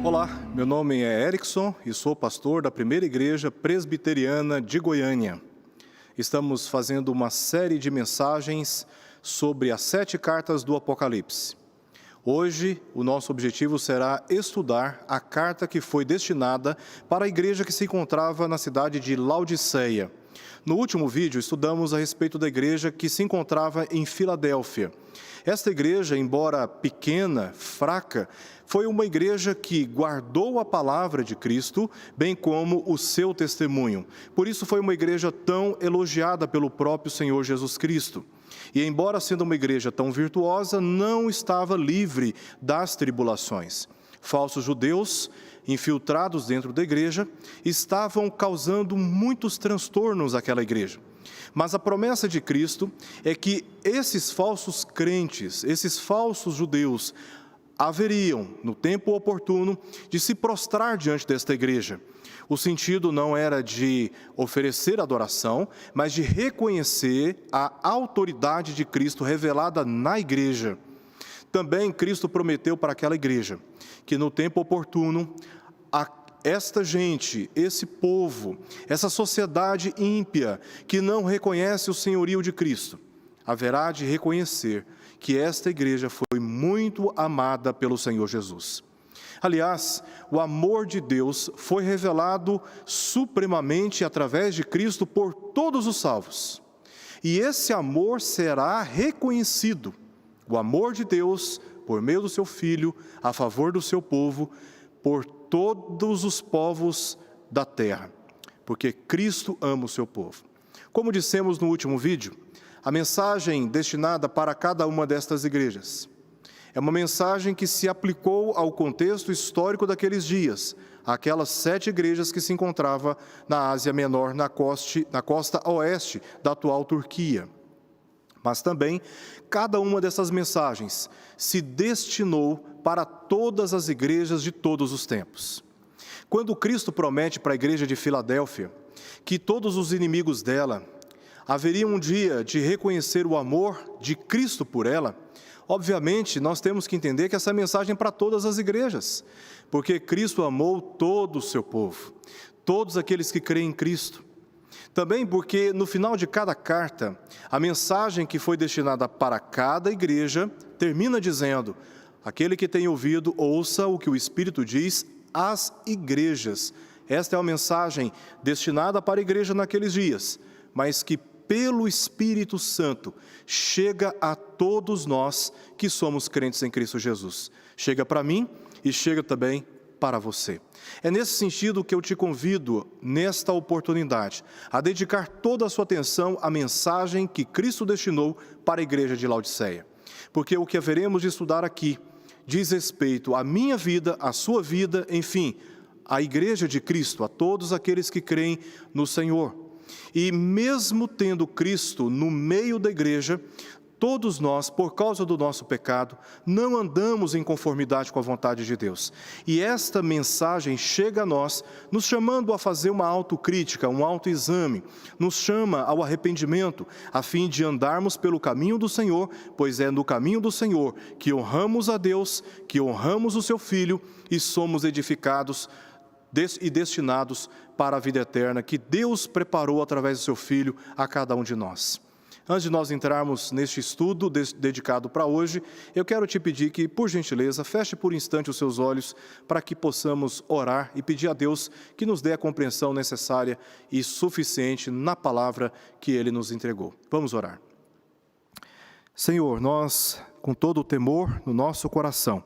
Olá, meu nome é Erickson e sou pastor da Primeira Igreja Presbiteriana de Goiânia. Estamos fazendo uma série de mensagens sobre as 7 cartas do Apocalipse. Hoje, o nosso objetivo será estudar a carta que foi destinada para a igreja que se encontrava na cidade de Laodiceia. No último vídeo, estudamos a respeito da igreja que se encontrava em Filadélfia. Esta igreja, embora pequena, fraca, foi uma igreja que guardou a palavra de Cristo, bem como o seu testemunho. Por isso foi uma igreja tão elogiada pelo próprio Senhor Jesus Cristo. E embora sendo uma igreja tão virtuosa, não estava livre das tribulações. Falsos judeus, infiltrados dentro da igreja, estavam causando muitos transtornos àquela igreja. Mas a promessa de Cristo é que esses falsos crentes, esses falsos judeus, haveriam, no tempo oportuno, de se prostrar diante desta igreja. O sentido não era de oferecer adoração, mas de reconhecer a autoridade de Cristo revelada na igreja. Também Cristo prometeu para aquela igreja que no tempo oportuno, esta gente, esse povo, essa sociedade ímpia que não reconhece o senhorio de Cristo, haverá de reconhecer que esta igreja foi muito amada pelo Senhor Jesus. Aliás, o amor de Deus foi revelado supremamente através de Cristo por todos os salvos. E esse amor será reconhecido, o amor de Deus, por meio do seu Filho, a favor do seu povo, por todos os povos da terra, porque Cristo ama o seu povo. Como dissemos no último vídeo, a mensagem destinada para cada uma destas igrejas é uma mensagem que se aplicou ao contexto histórico daqueles dias, aquelas 7 igrejas que se encontravam na Ásia Menor, na costa oeste da atual Turquia. Mas também, cada uma dessas mensagens se destinou para todas as igrejas de todos os tempos. Quando Cristo promete para a igreja de Filadélfia que todos os inimigos dela haveriam um dia de reconhecer o amor de Cristo por ela, obviamente nós temos que entender que essa mensagem é para todas as igrejas, porque Cristo amou todo o seu povo, todos aqueles que creem em Cristo. Também porque no final de cada carta, a mensagem que foi destinada para cada igreja termina dizendo: aquele que tem ouvido, ouça o que o Espírito diz às igrejas. Esta é uma mensagem destinada para a igreja naqueles dias, mas que pelo Espírito Santo chega a todos nós que somos crentes em Cristo Jesus. Chega para mim e chega também para você. É nesse sentido que eu te convido, nesta oportunidade, a dedicar toda a sua atenção à mensagem que Cristo destinou para a igreja de Laodiceia. Porque o que haveremos de estudar aqui diz respeito à minha vida, à sua vida, enfim, à igreja de Cristo, a todos aqueles que creem no Senhor. E mesmo tendo Cristo no meio da igreja, todos nós, por causa do nosso pecado, não andamos em conformidade com a vontade de Deus. E esta mensagem chega a nós, nos chamando a fazer uma autocrítica, um autoexame, nos chama ao arrependimento, a fim de andarmos pelo caminho do Senhor, pois é no caminho do Senhor que honramos a Deus, que honramos o seu Filho e somos edificados e destinados para a vida eterna que Deus preparou através do seu Filho a cada um de nós. Antes de nós entrarmos neste estudo dedicado para hoje, eu quero te pedir que, por gentileza, feche por um instante os seus olhos para que possamos orar e pedir a Deus que nos dê a compreensão necessária e suficiente na palavra que Ele nos entregou. Vamos orar. Senhor, nós, com todo o temor no nosso coração,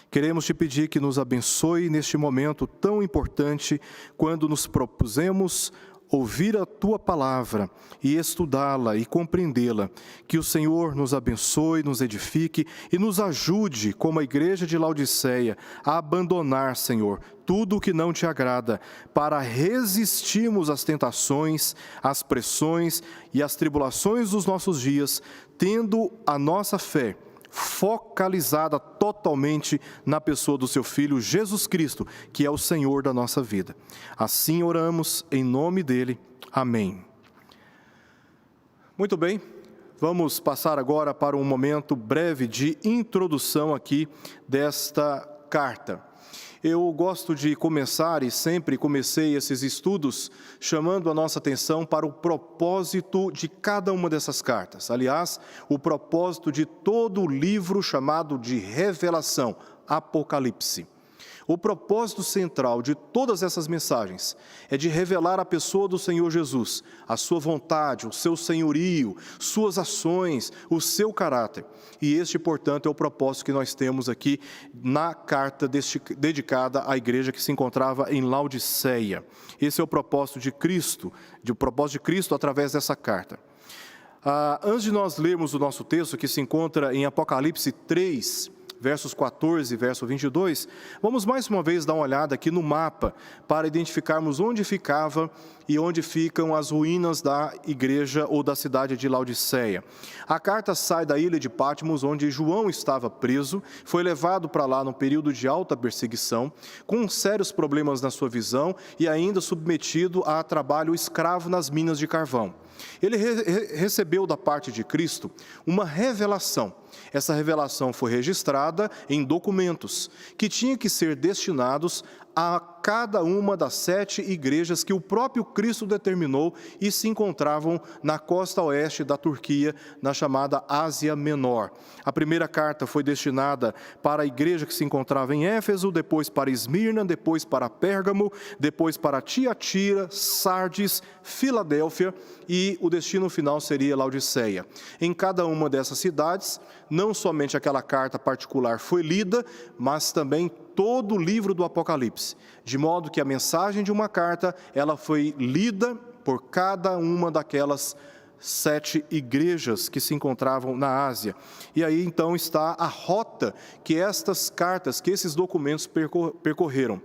queremos te pedir que nos abençoe neste momento tão importante, quando nos propusemos ouvir a Tua palavra e estudá-la e compreendê-la. Que o Senhor nos abençoe, nos edifique e nos ajude, como a igreja de Laodiceia, a abandonar, Senhor, tudo o que não Te agrada, para resistirmos às tentações, às pressões e às tribulações dos nossos dias, tendo a nossa fé focalizada totalmente na pessoa do seu Filho Jesus Cristo, que é o Senhor da nossa vida. Assim oramos em nome dele. Amém. Muito bem, vamos passar agora para um momento breve de introdução aqui desta carta. Eu gosto de começar, e sempre comecei esses estudos, chamando a nossa atenção para o propósito de cada uma dessas cartas. Aliás, o propósito de todo o livro chamado de Revelação, Apocalipse. O propósito central de todas essas mensagens é de revelar a pessoa do Senhor Jesus, a sua vontade, o seu senhorio, suas ações, o seu caráter. E este, portanto, é o propósito que nós temos aqui na carta dedicada à igreja que se encontrava em Laodiceia. Esse é o propósito de Cristo, através dessa carta. Antes de nós lermos o nosso texto, que se encontra em Apocalipse 3, versos 14 e verso 22, vamos mais uma vez dar uma olhada aqui no mapa para identificarmos onde ficava e onde ficam as ruínas da igreja ou da cidade de Laodiceia. A carta sai da ilha de Patmos, onde João estava preso, foi levado para lá num período de alta perseguição, com sérios problemas na sua visão e ainda submetido a trabalho escravo nas minas de carvão. Ele recebeu da parte de Cristo uma revelação. Essa revelação foi registrada em documentos que tinham que ser destinados a cada uma das 7 igrejas que o próprio Cristo determinou e se encontravam na costa oeste da Turquia, na chamada Ásia Menor. A primeira carta foi destinada para a igreja que se encontrava em Éfeso, depois para Esmirna, depois para Pérgamo, depois para Tiatira, Sardes, Filadélfia e o destino final seria Laodiceia. Em cada uma dessas cidades, não somente aquela carta particular foi lida, mas também todo o livro do Apocalipse, de modo que a mensagem de uma carta, ela foi lida por cada uma daquelas 7 igrejas que se encontravam na Ásia. E aí então está a rota que estas cartas, que esses documentos percorreram.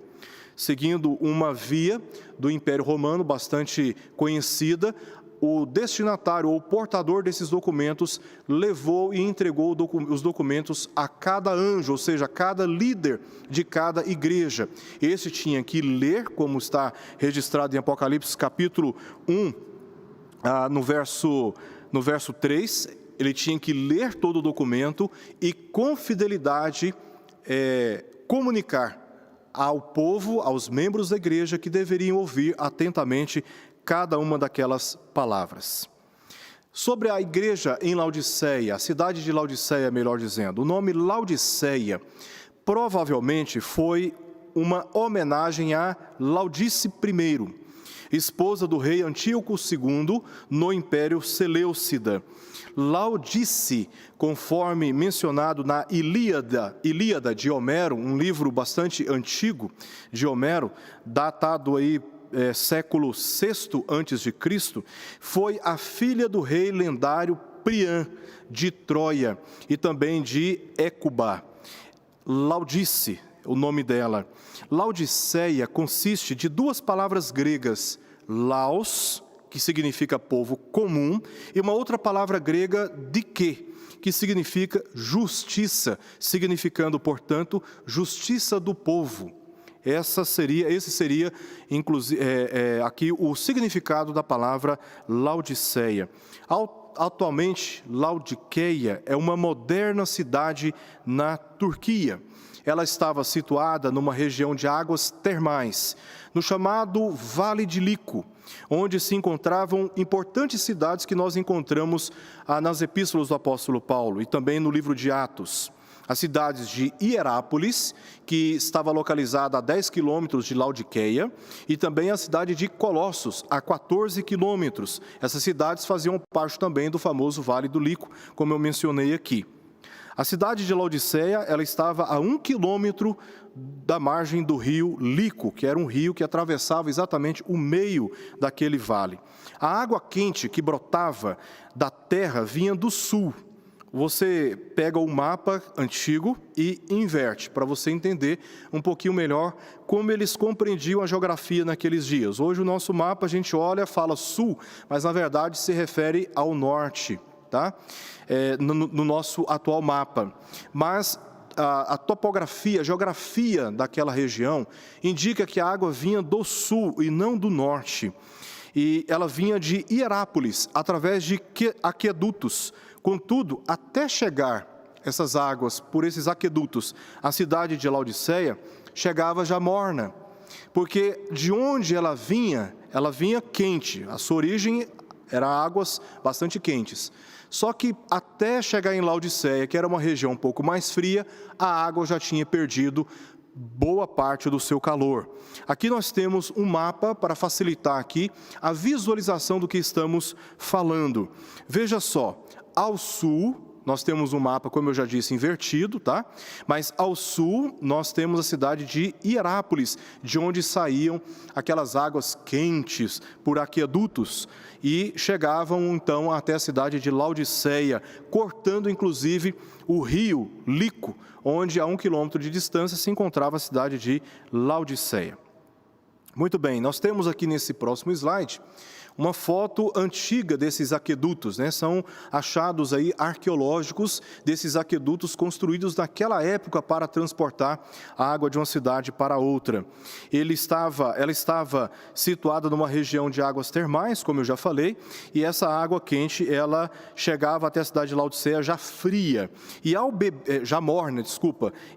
Seguindo uma via do Império Romano bastante conhecida, o destinatário ou portador desses documentos levou e entregou os documentos a cada anjo, ou seja, a cada líder de cada igreja. Esse tinha que ler, como está registrado em Apocalipse capítulo 1, no verso 3, ele tinha que ler todo o documento e com fidelidade comunicar ao povo, aos membros da igreja que deveriam ouvir atentamente cada uma daquelas palavras. Sobre a igreja em Laodiceia, a cidade de Laodiceia, melhor dizendo, o nome Laodiceia provavelmente foi uma homenagem a Laodice I, esposa do rei Antíoco II no Império Seleucida. Laodice, conforme mencionado na Ilíada de Homero, um livro bastante antigo de Homero, datado aí século VI a.C., foi a filha do rei lendário Priam de Troia e também de Écuba. Laodice, o nome dela. Laodiceia consiste de 2 palavras gregas, laos, que significa povo comum, e uma outra palavra grega, dike, que significa justiça, significando, portanto, justiça do povo. Esse seria inclusive, aqui o significado da palavra Laodiceia. Atualmente, Laodiceia é uma moderna cidade na Turquia. Ela estava situada numa região de águas termais, no chamado Vale de Lico, onde se encontravam importantes cidades que nós encontramos nas epístolas do apóstolo Paulo e também no livro de Atos. As cidades de Hierápolis, que estava localizada a 10 quilômetros de Laodiceia, e também a cidade de Colossos, a 14 quilômetros. Essas cidades faziam parte também do famoso Vale do Lico, como eu mencionei aqui. A cidade de Laodiceia, ela estava a 1 quilômetro da margem do rio Lico, que era um rio que atravessava exatamente o meio daquele vale. A água quente que brotava da terra vinha do sul. Você pega o mapa antigo e inverte, para você entender um pouquinho melhor como eles compreendiam a geografia naqueles dias. Hoje o nosso mapa, a gente olha, fala sul, mas na verdade se refere ao norte, tá? No nosso atual mapa. Mas a topografia, a geografia daquela região indica que a água vinha do sul e não do norte. E ela vinha de Hierápolis, através de aquedutos. Contudo, até chegar essas águas por esses aquedutos, a cidade de Laodiceia chegava já morna, porque de onde ela vinha quente, a sua origem eram águas bastante quentes. Só que até chegar em Laodiceia, que era uma região um pouco mais fria, a água já tinha perdido boa parte do seu calor. Aqui nós temos um mapa para facilitar aqui a visualização do que estamos falando. Veja só, ao sul nós temos um mapa, como eu já disse, invertido, tá? Mas ao sul nós temos a cidade de Hierápolis, de onde saíam aquelas águas quentes por aquedutos e chegavam então até a cidade de Laodiceia, cortando inclusive o rio Lico, onde a 1 quilômetro de distância se encontrava a cidade de Laodiceia. Muito bem, nós temos aqui nesse próximo slide uma foto antiga desses aquedutos, né? São achados aí arqueológicos desses aquedutos construídos naquela época para transportar a água de uma cidade para outra. Ela estava situada numa região de águas termais, como eu já falei, e essa água quente, ela chegava até a cidade de Laodiceia já fria, e já morna,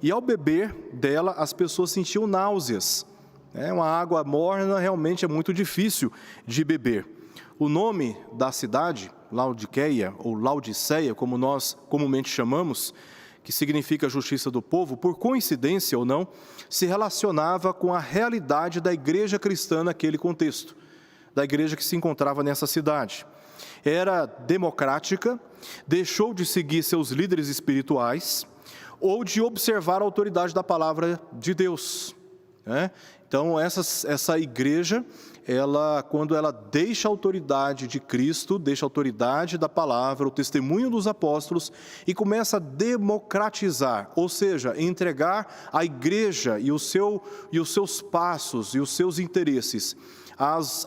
e ao beber dela as pessoas sentiam náuseas. Uma água morna realmente é muito difícil de beber. O nome da cidade, Laodiceia, ou Laodiceia, como nós comumente chamamos, que significa justiça do povo, por coincidência ou não, se relacionava com a realidade da igreja cristã naquele contexto, da igreja que se encontrava nessa cidade. Era democrática, deixou de seguir seus líderes espirituais ou de observar a autoridade da palavra de Deus, né? Então, essa igreja, quando ela deixa a autoridade de Cristo, deixa a autoridade da palavra, o testemunho dos apóstolos, e começa a democratizar, ou seja, entregar a igreja e os seus passos e os seus interesses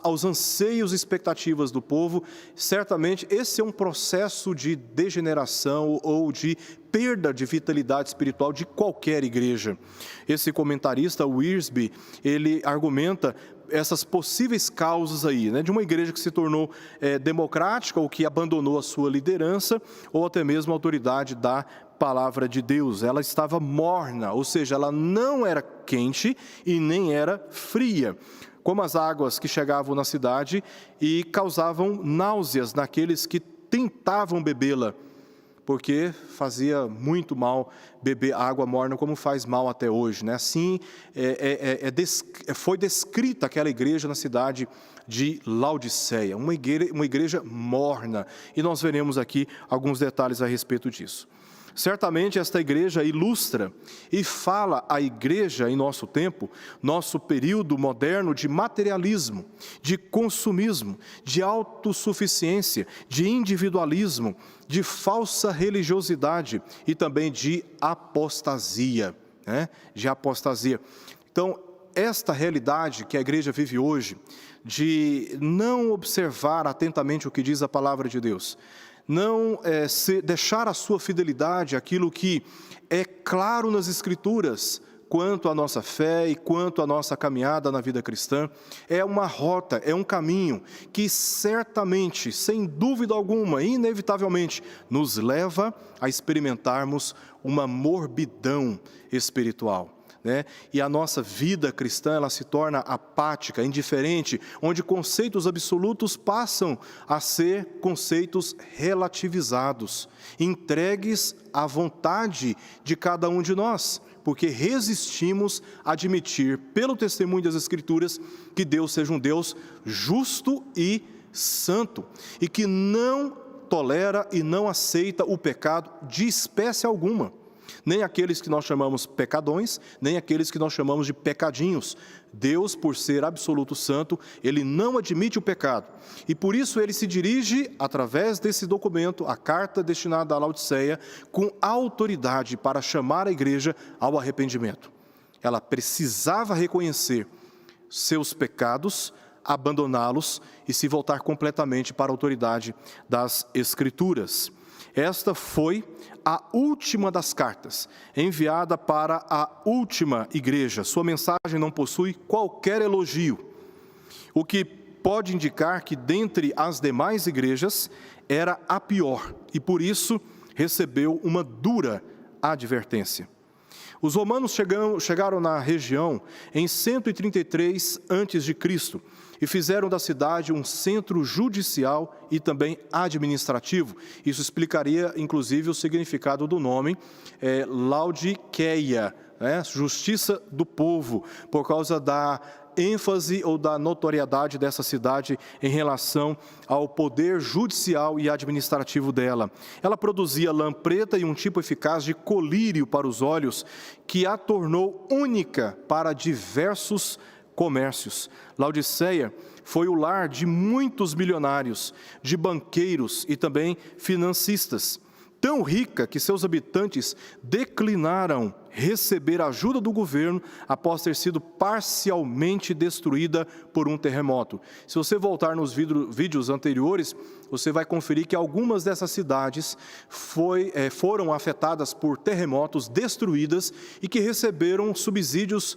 aos anseios e expectativas do povo, certamente esse é um processo de degeneração ou de perda de vitalidade espiritual de qualquer igreja. Esse comentarista, Wiersbe, ele argumenta essas possíveis causas aí, né, de uma igreja que se tornou democrática ou que abandonou a sua liderança ou até mesmo a autoridade da palavra de Deus. Ela estava morna, ou seja, ela não era quente e nem era fria, como as águas que chegavam na cidade e causavam náuseas naqueles que tentavam bebê-la, porque fazia muito mal beber água morna, como faz mal até hoje, né? Assim, foi descrita aquela igreja na cidade de Laodiceia, uma igreja morna, e nós veremos aqui alguns detalhes a respeito disso. Certamente esta igreja ilustra e fala a igreja em nosso tempo, nosso período moderno de materialismo, de consumismo, de autossuficiência, de individualismo, de falsa religiosidade e também de apostasia, né? De apostasia. Então, esta realidade que a igreja vive hoje, de não observar atentamente o que diz a palavra de Deus, não deixar a sua fidelidade àquilo que é claro nas Escrituras, quanto à nossa fé e quanto à nossa caminhada na vida cristã, é uma rota, é um caminho que certamente, sem dúvida alguma, inevitavelmente, nos leva a experimentarmos uma morbidão espiritual, né? E a nossa vida cristã, ela se torna apática, indiferente, onde conceitos absolutos passam a ser conceitos relativizados, entregues à vontade de cada um de nós, porque resistimos a admitir, pelo testemunho das Escrituras, que Deus seja um Deus justo e santo, e que não tolera e não aceita o pecado de espécie alguma. Nem aqueles que nós chamamos pecadões, nem aqueles que nós chamamos de pecadinhos. Deus, por ser absoluto santo, Ele não admite o pecado. E por isso Ele se dirige, através desse documento, a carta destinada à Laodiceia, com autoridade para chamar a igreja ao arrependimento. Ela precisava reconhecer seus pecados, abandoná-los e se voltar completamente para a autoridade das Escrituras. Esta foi a última das cartas, enviada para a última igreja. Sua mensagem não possui qualquer elogio, o que pode indicar que dentre as demais igrejas era a pior, e por isso recebeu uma dura advertência. Os romanos chegaram na região em 133 a.C. e fizeram da cidade um centro judicial e também administrativo. Isso explicaria, inclusive, o significado do nome Laodiceia, justiça do povo, por causa da ênfase ou da notoriedade dessa cidade em relação ao poder judicial e administrativo dela. Ela produzia lã preta e um tipo eficaz de colírio para os olhos, que a tornou única para diversos comércios. Laodiceia foi o lar de muitos milionários, de banqueiros e também financistas. Tão rica que seus habitantes declinaram receber a ajuda do governo após ter sido parcialmente destruída por um terremoto. Se você voltar nos vídeos anteriores, você vai conferir que algumas dessas cidades foram afetadas por terremotos, destruídas e que receberam subsídios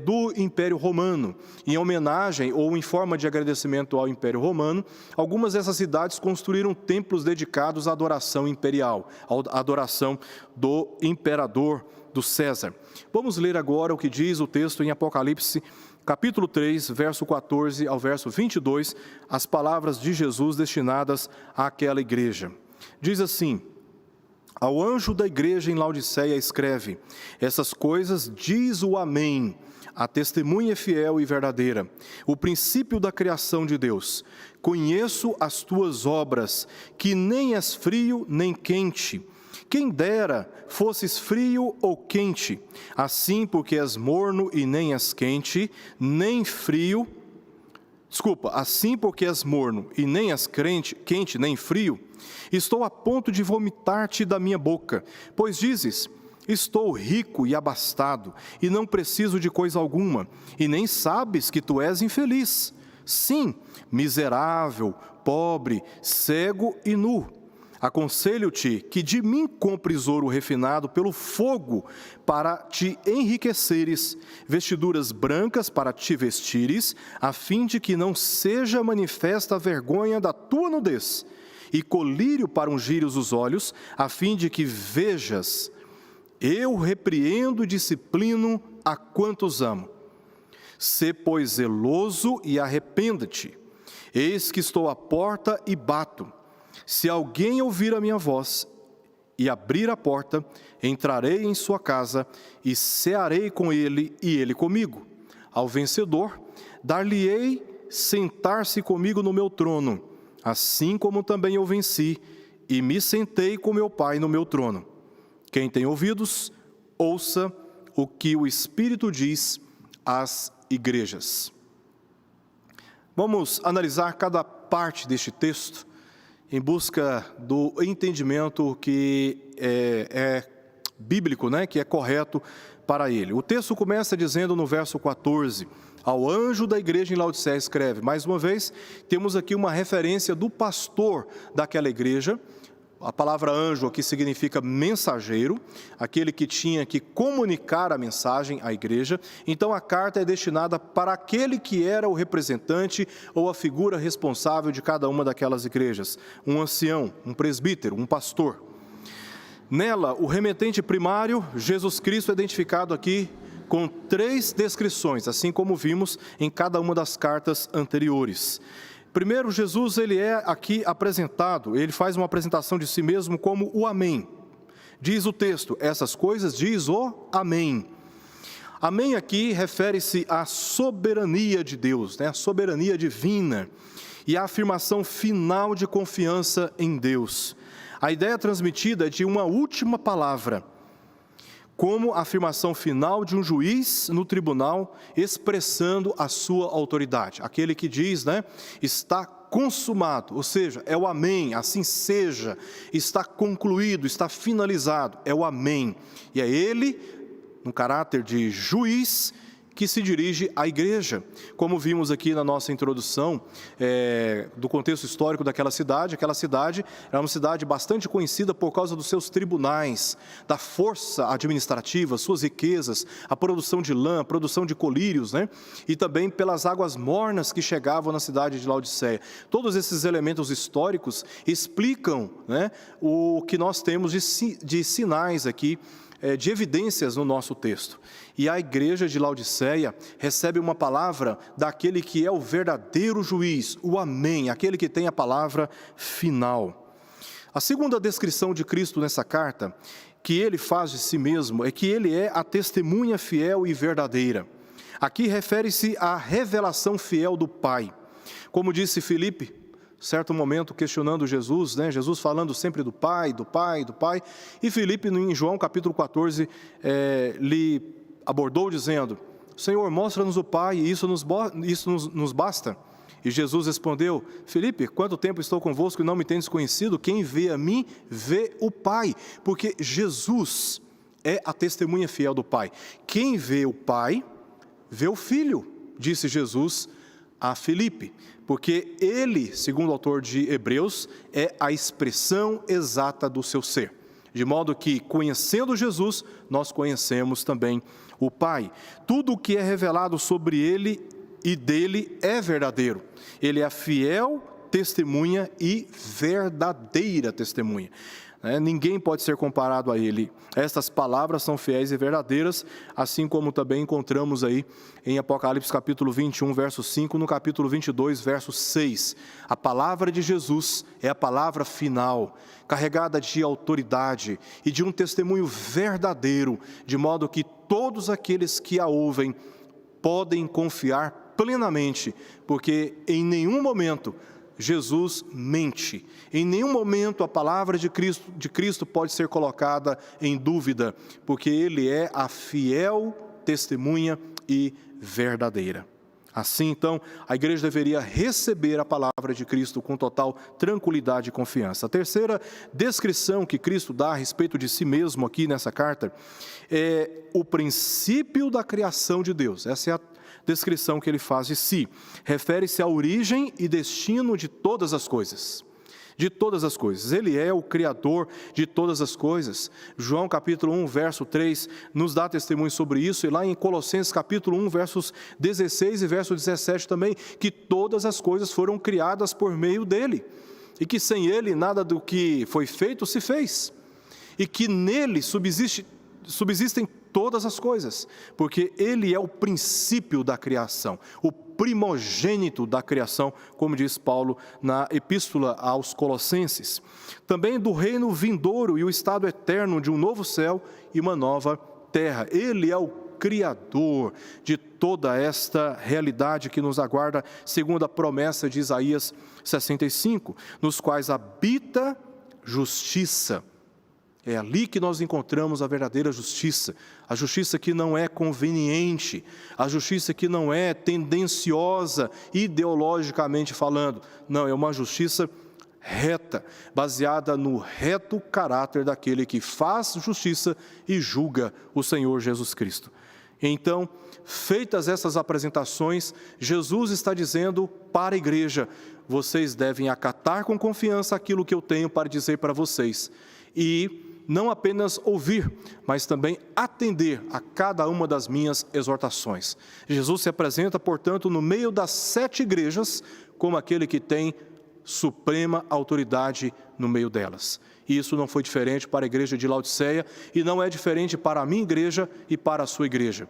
do Império Romano. Em homenagem ou em forma de agradecimento ao Império Romano, algumas dessas cidades construíram templos dedicados à adoração imperial, à adoração do imperador, do César. Vamos ler agora o que diz o texto em Apocalipse, capítulo 3, verso 14 ao verso 22, as palavras de Jesus destinadas àquela igreja. Diz assim: ao anjo da igreja em Laodiceia escreve: essas coisas diz o Amém, a testemunha fiel e verdadeira, o princípio da criação de Deus. Conheço as tuas obras, que nem és frio nem quente. Quem dera fosses frio ou quente, assim porque és morno e nem és quente, nem frio. Assim porque és morno e nem és quente nem frio, estou a ponto de vomitar-te da minha boca, pois dizes: estou rico e abastado, e não preciso de coisa alguma, e nem sabes que tu és infeliz. Sim, miserável, pobre, cego e nu. Aconselho-te que de mim compres ouro refinado pelo fogo, para te enriqueceres, vestiduras brancas para te vestires, a fim de que não seja manifesta a vergonha da tua nudez, e colírio para ungires os olhos, a fim de que vejas. Eu repreendo e disciplino a quantos amo. Sê, pois, zeloso e arrependa-te. Eis que estou à porta e bato. Se alguém ouvir a minha voz e abrir a porta, entrarei em sua casa e cearei com ele e ele comigo. Ao vencedor, dar-lhe-ei sentar-se comigo no meu trono, assim como também eu venci e me sentei com meu Pai no meu trono. Quem tem ouvidos, ouça o que o Espírito diz às igrejas. Vamos analisar cada parte deste texto em busca do entendimento que é bíblico, que é correto para ele. O texto começa dizendo no verso 14, ao anjo da igreja em Laodiceia escreve. Mais uma vez, temos aqui uma referência do pastor daquela igreja. A palavra anjo aqui significa mensageiro, aquele que tinha que comunicar a mensagem à igreja. Então a carta é destinada para aquele que era o representante ou a figura responsável de cada uma daquelas igrejas. Um ancião, um presbítero, um pastor. Nela, o remetente primário, Jesus Cristo, é identificado aqui com 3 descrições, assim como vimos em cada uma das cartas anteriores. Primeiro, Jesus, ele é aqui apresentado, ele faz uma apresentação de si mesmo como o Amém. Diz o texto, essas coisas diz o Amém. Amém aqui refere-se à soberania de Deus, a soberania divina e a afirmação final de confiança em Deus. A ideia transmitida é de uma última palavra, como a afirmação final de um juiz no tribunal, expressando a sua autoridade. Aquele que diz, está consumado, ou seja, é o amém, assim seja, está concluído, está finalizado, é o amém. E é ele, no caráter de juiz, que se dirige à igreja. Como vimos aqui na nossa introdução do contexto histórico daquela cidade, aquela cidade era uma cidade bastante conhecida por causa dos seus tribunais, da força administrativa, suas riquezas, a produção de lã, a produção de colírios, né? E também pelas águas mornas que chegavam na cidade de Laodiceia. Todos esses elementos históricos explicam, né, o que nós temos de sinais aqui, de evidências no nosso texto. E a igreja de Laodiceia recebe uma palavra daquele que é o verdadeiro juiz, o Amém, aquele que tem a palavra final. A segunda descrição de Cristo nessa carta, que ele faz de si mesmo, é que ele é a testemunha fiel e verdadeira. Aqui refere-se à revelação fiel do Pai. Como disse Filipe, certo momento questionando Jesus, né? Jesus falando sempre do Pai, do Pai, do Pai. E Filipe, em João capítulo 14, lhe abordou dizendo: Senhor, mostra-nos o Pai, e isso nos basta. E Jesus respondeu: Filipe, quanto tempo estou convosco e não me tendes conhecido? Quem vê a mim, vê o Pai. Porque Jesus é a testemunha fiel do Pai. Quem vê o Pai, vê o Filho, disse Jesus a Filipe. Porque ele, segundo o autor de Hebreus, é a expressão exata do seu ser. De modo que, conhecendo Jesus, nós conhecemos também o Pai. Tudo o que é revelado sobre ele e dele é verdadeiro. Ele é a fiel testemunha e verdadeira testemunha. Ninguém pode ser comparado a ele. Estas palavras são fiéis e verdadeiras, assim como também encontramos aí em Apocalipse capítulo 21, verso 5, no capítulo 22, verso 6. A palavra de Jesus é a palavra final, carregada de autoridade e de um testemunho verdadeiro, de modo que todos aqueles que a ouvem podem confiar plenamente, porque em nenhum momento Jesus mente. Em nenhum momento a palavra de Cristo pode ser colocada em dúvida, porque ele é a fiel testemunha e verdadeira. Assim, então, a igreja deveria receber a palavra de Cristo com total tranquilidade e confiança. A terceira descrição que Cristo dá a respeito de si mesmo aqui nessa carta é o princípio da criação de Deus. Essa é a descrição que ele faz de si. Refere-se à origem e destino de todas as coisas. De todas as coisas. Ele é o Criador de todas as coisas. João capítulo 1, verso 3, nos dá testemunho sobre isso. E lá em Colossenses capítulo 1, versos 16 e verso 17 também, que todas as coisas foram criadas por meio dele. E que sem ele nada do que foi feito se fez. E que nele subsistem todas as coisas, porque ele é o princípio da criação, o primogênito da criação, como diz Paulo na epístola aos Colossenses. Também do reino vindouro e o estado eterno de um novo céu e uma nova terra. Ele é o Criador de toda esta realidade que nos aguarda, segundo a promessa de Isaías 65, nos quais habita justiça. É ali que nós encontramos a verdadeira justiça, a justiça que não é conveniente, a justiça que não é tendenciosa, ideologicamente falando. Não, é uma justiça reta, baseada no reto caráter daquele que faz justiça e julga o Senhor Jesus Cristo. Então, feitas essas apresentações, Jesus está dizendo para a igreja: vocês devem acatar com confiança aquilo que eu tenho para dizer para vocês. E não apenas ouvir, mas também atender a cada uma das minhas exortações. Jesus se apresenta, portanto, no meio das 7 igrejas, como aquele que tem suprema autoridade no meio delas. E isso não foi diferente para a igreja de Laodiceia, e não é diferente para a minha igreja e para a sua igreja.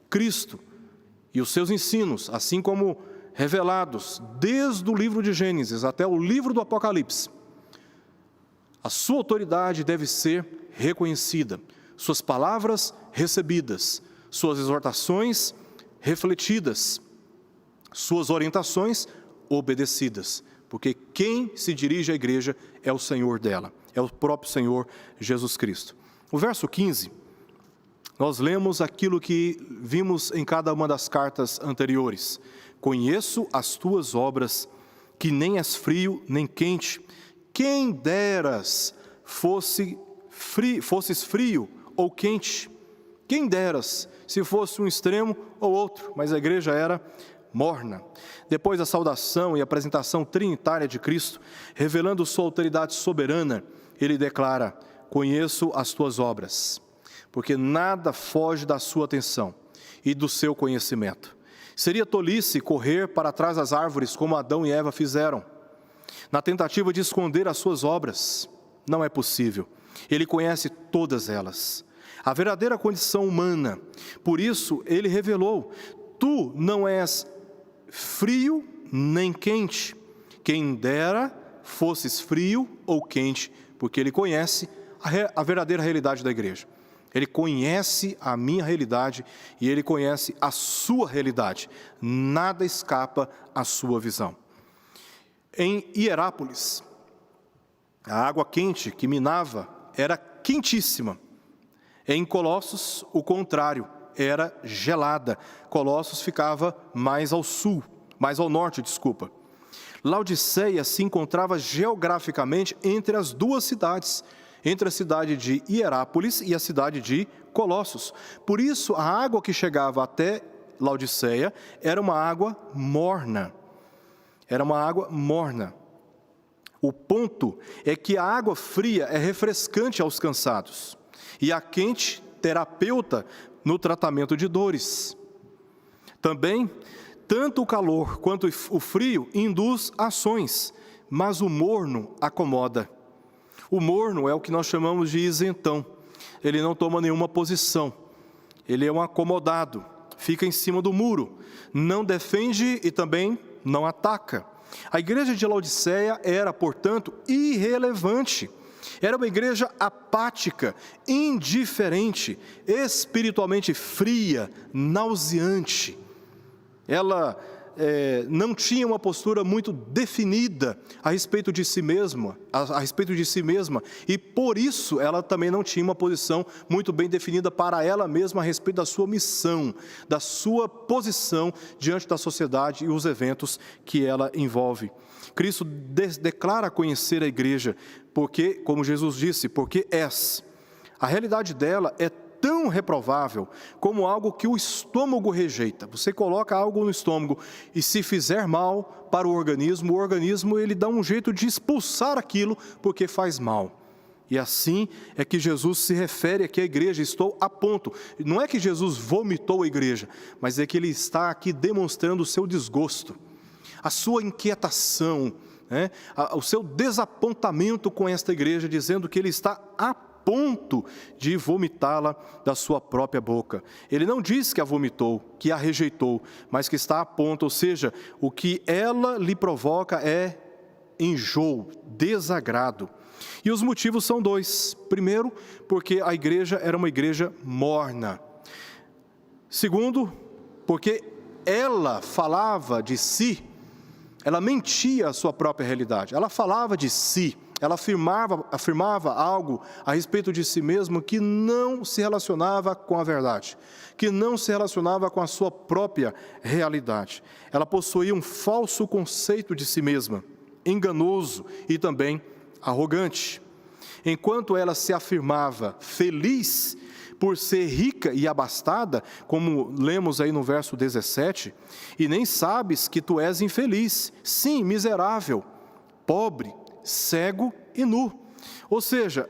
Cristo e os seus ensinos, assim como revelados desde o livro de Gênesis até o livro do Apocalipse, a sua autoridade deve ser reconhecida, suas palavras recebidas, suas exortações refletidas, suas orientações obedecidas, porque quem se dirige à igreja é o Senhor dela, é o próprio Senhor Jesus Cristo. O verso 15, nós lemos aquilo que vimos em cada uma das cartas anteriores. Conheço as tuas obras, que nem és frio nem quente. Quem deras fosses frio ou quente. Quem deras se fosse um extremo ou outro, mas a igreja era morna. Depois da saudação e apresentação trinitária de Cristo, revelando sua autoridade soberana, ele declara: conheço as tuas obras, porque nada foge da sua atenção e do seu conhecimento. Seria tolice correr para trás das árvores como Adão e Eva fizeram, na tentativa de esconder as suas obras. Não é possível. Ele conhece todas elas, a verdadeira condição humana. Por isso, ele revelou: tu não és frio nem quente. Quem dera fosses frio ou quente, porque ele conhece a verdadeira realidade da igreja. Ele conhece a minha realidade e ele conhece a sua realidade. Nada escapa à sua visão. Em Hierápolis, a água quente que minava era quentíssima. Em Colossos, o contrário, era gelada. Colossos ficava mais ao sul, mais ao norte, desculpa. Laodiceia se encontrava geograficamente entre as duas cidades, entre a cidade de Hierápolis e a cidade de Colossos. Por isso, a água que chegava até Laodiceia era uma água morna. Era uma água morna. O ponto é que a água fria é refrescante aos cansados e a quente, terapeuta no tratamento de dores. Também, tanto o calor quanto o frio induz ações, mas o morno acomoda. O morno é o que nós chamamos de isentão. Ele não toma nenhuma posição. Ele é um acomodado, fica em cima do muro, não defende e também não ataca. A igreja de Laodiceia era, portanto, irrelevante. Era uma igreja apática, indiferente, espiritualmente fria, nauseante. Ela não tinha uma postura muito definida a respeito de si mesma, e por isso ela também não tinha uma posição muito bem definida para ela mesma a respeito da sua missão, da sua posição diante da sociedade e os eventos que ela envolve. Cristo declara conhecer a igreja, porque, como Jesus disse, porque és. A realidade dela é tão reprovável como algo que o estômago rejeita. Você coloca algo no estômago e se fizer mal para o organismo ele dá um jeito de expulsar aquilo porque faz mal. E assim é que Jesus se refere aqui à igreja: estou a ponto. Não é que Jesus vomitou a igreja, mas é que ele está aqui demonstrando o seu desgosto, a sua inquietação, o seu desapontamento com esta igreja, dizendo que ele está a ponto de vomitá-la da sua própria boca. Ele não diz que a vomitou, que a rejeitou, mas que está a ponto, ou seja, o que ela lhe provoca é enjoo, desagrado. E os motivos são dois. Primeiro, porque a igreja era uma igreja morna. Segundo, porque ela falava de si, ela mentia a sua própria realidade. Ela falava de si, ela afirmava algo a respeito de si mesma que não se relacionava com a verdade, que não se relacionava com a sua própria realidade. Ela possuía um falso conceito de si mesma, enganoso e também arrogante. Enquanto ela se afirmava feliz por ser rica e abastada, como lemos aí no verso 17, e nem sabes que tu és infeliz, sim, miserável, pobre, cego e nu. Ou seja,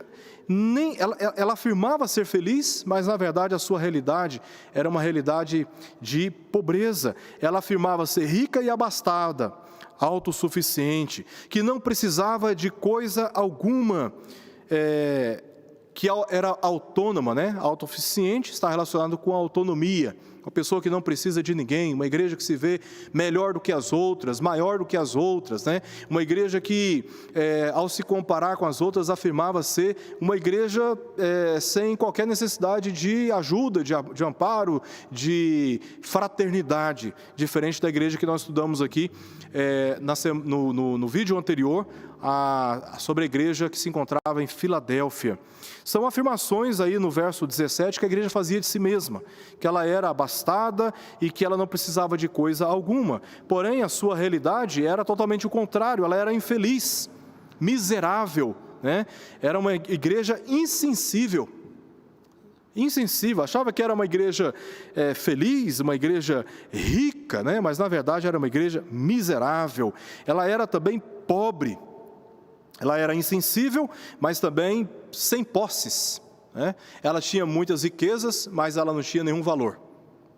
ela afirmava ser feliz, mas na verdade a sua realidade era uma realidade de pobreza. Ela afirmava ser rica e abastada, autossuficiente, que não precisava de coisa alguma, que era autônoma, autossuficiente está relacionado com a autonomia, uma pessoa que não precisa de ninguém, uma igreja que se vê melhor do que as outras, maior do que as outras, uma igreja que, ao se comparar com as outras, afirmava ser uma igreja sem qualquer necessidade de ajuda, de amparo, de fraternidade, diferente da igreja que nós estudamos aqui no vídeo anterior, sobre a igreja que se encontrava em Filadélfia. São afirmações aí no verso 17 que a igreja fazia de si mesma, que ela era abastada e que ela não precisava de coisa alguma. Porém, a sua realidade era totalmente o contrário, ela era infeliz, miserável, Era uma igreja insensível. insensível, achava que era uma igreja feliz, uma igreja rica, né? Mas na verdade era uma igreja miserável. Ela era também pobre, ela era insensível, mas também sem posses, né? Ela tinha muitas riquezas, mas ela não tinha nenhum valor,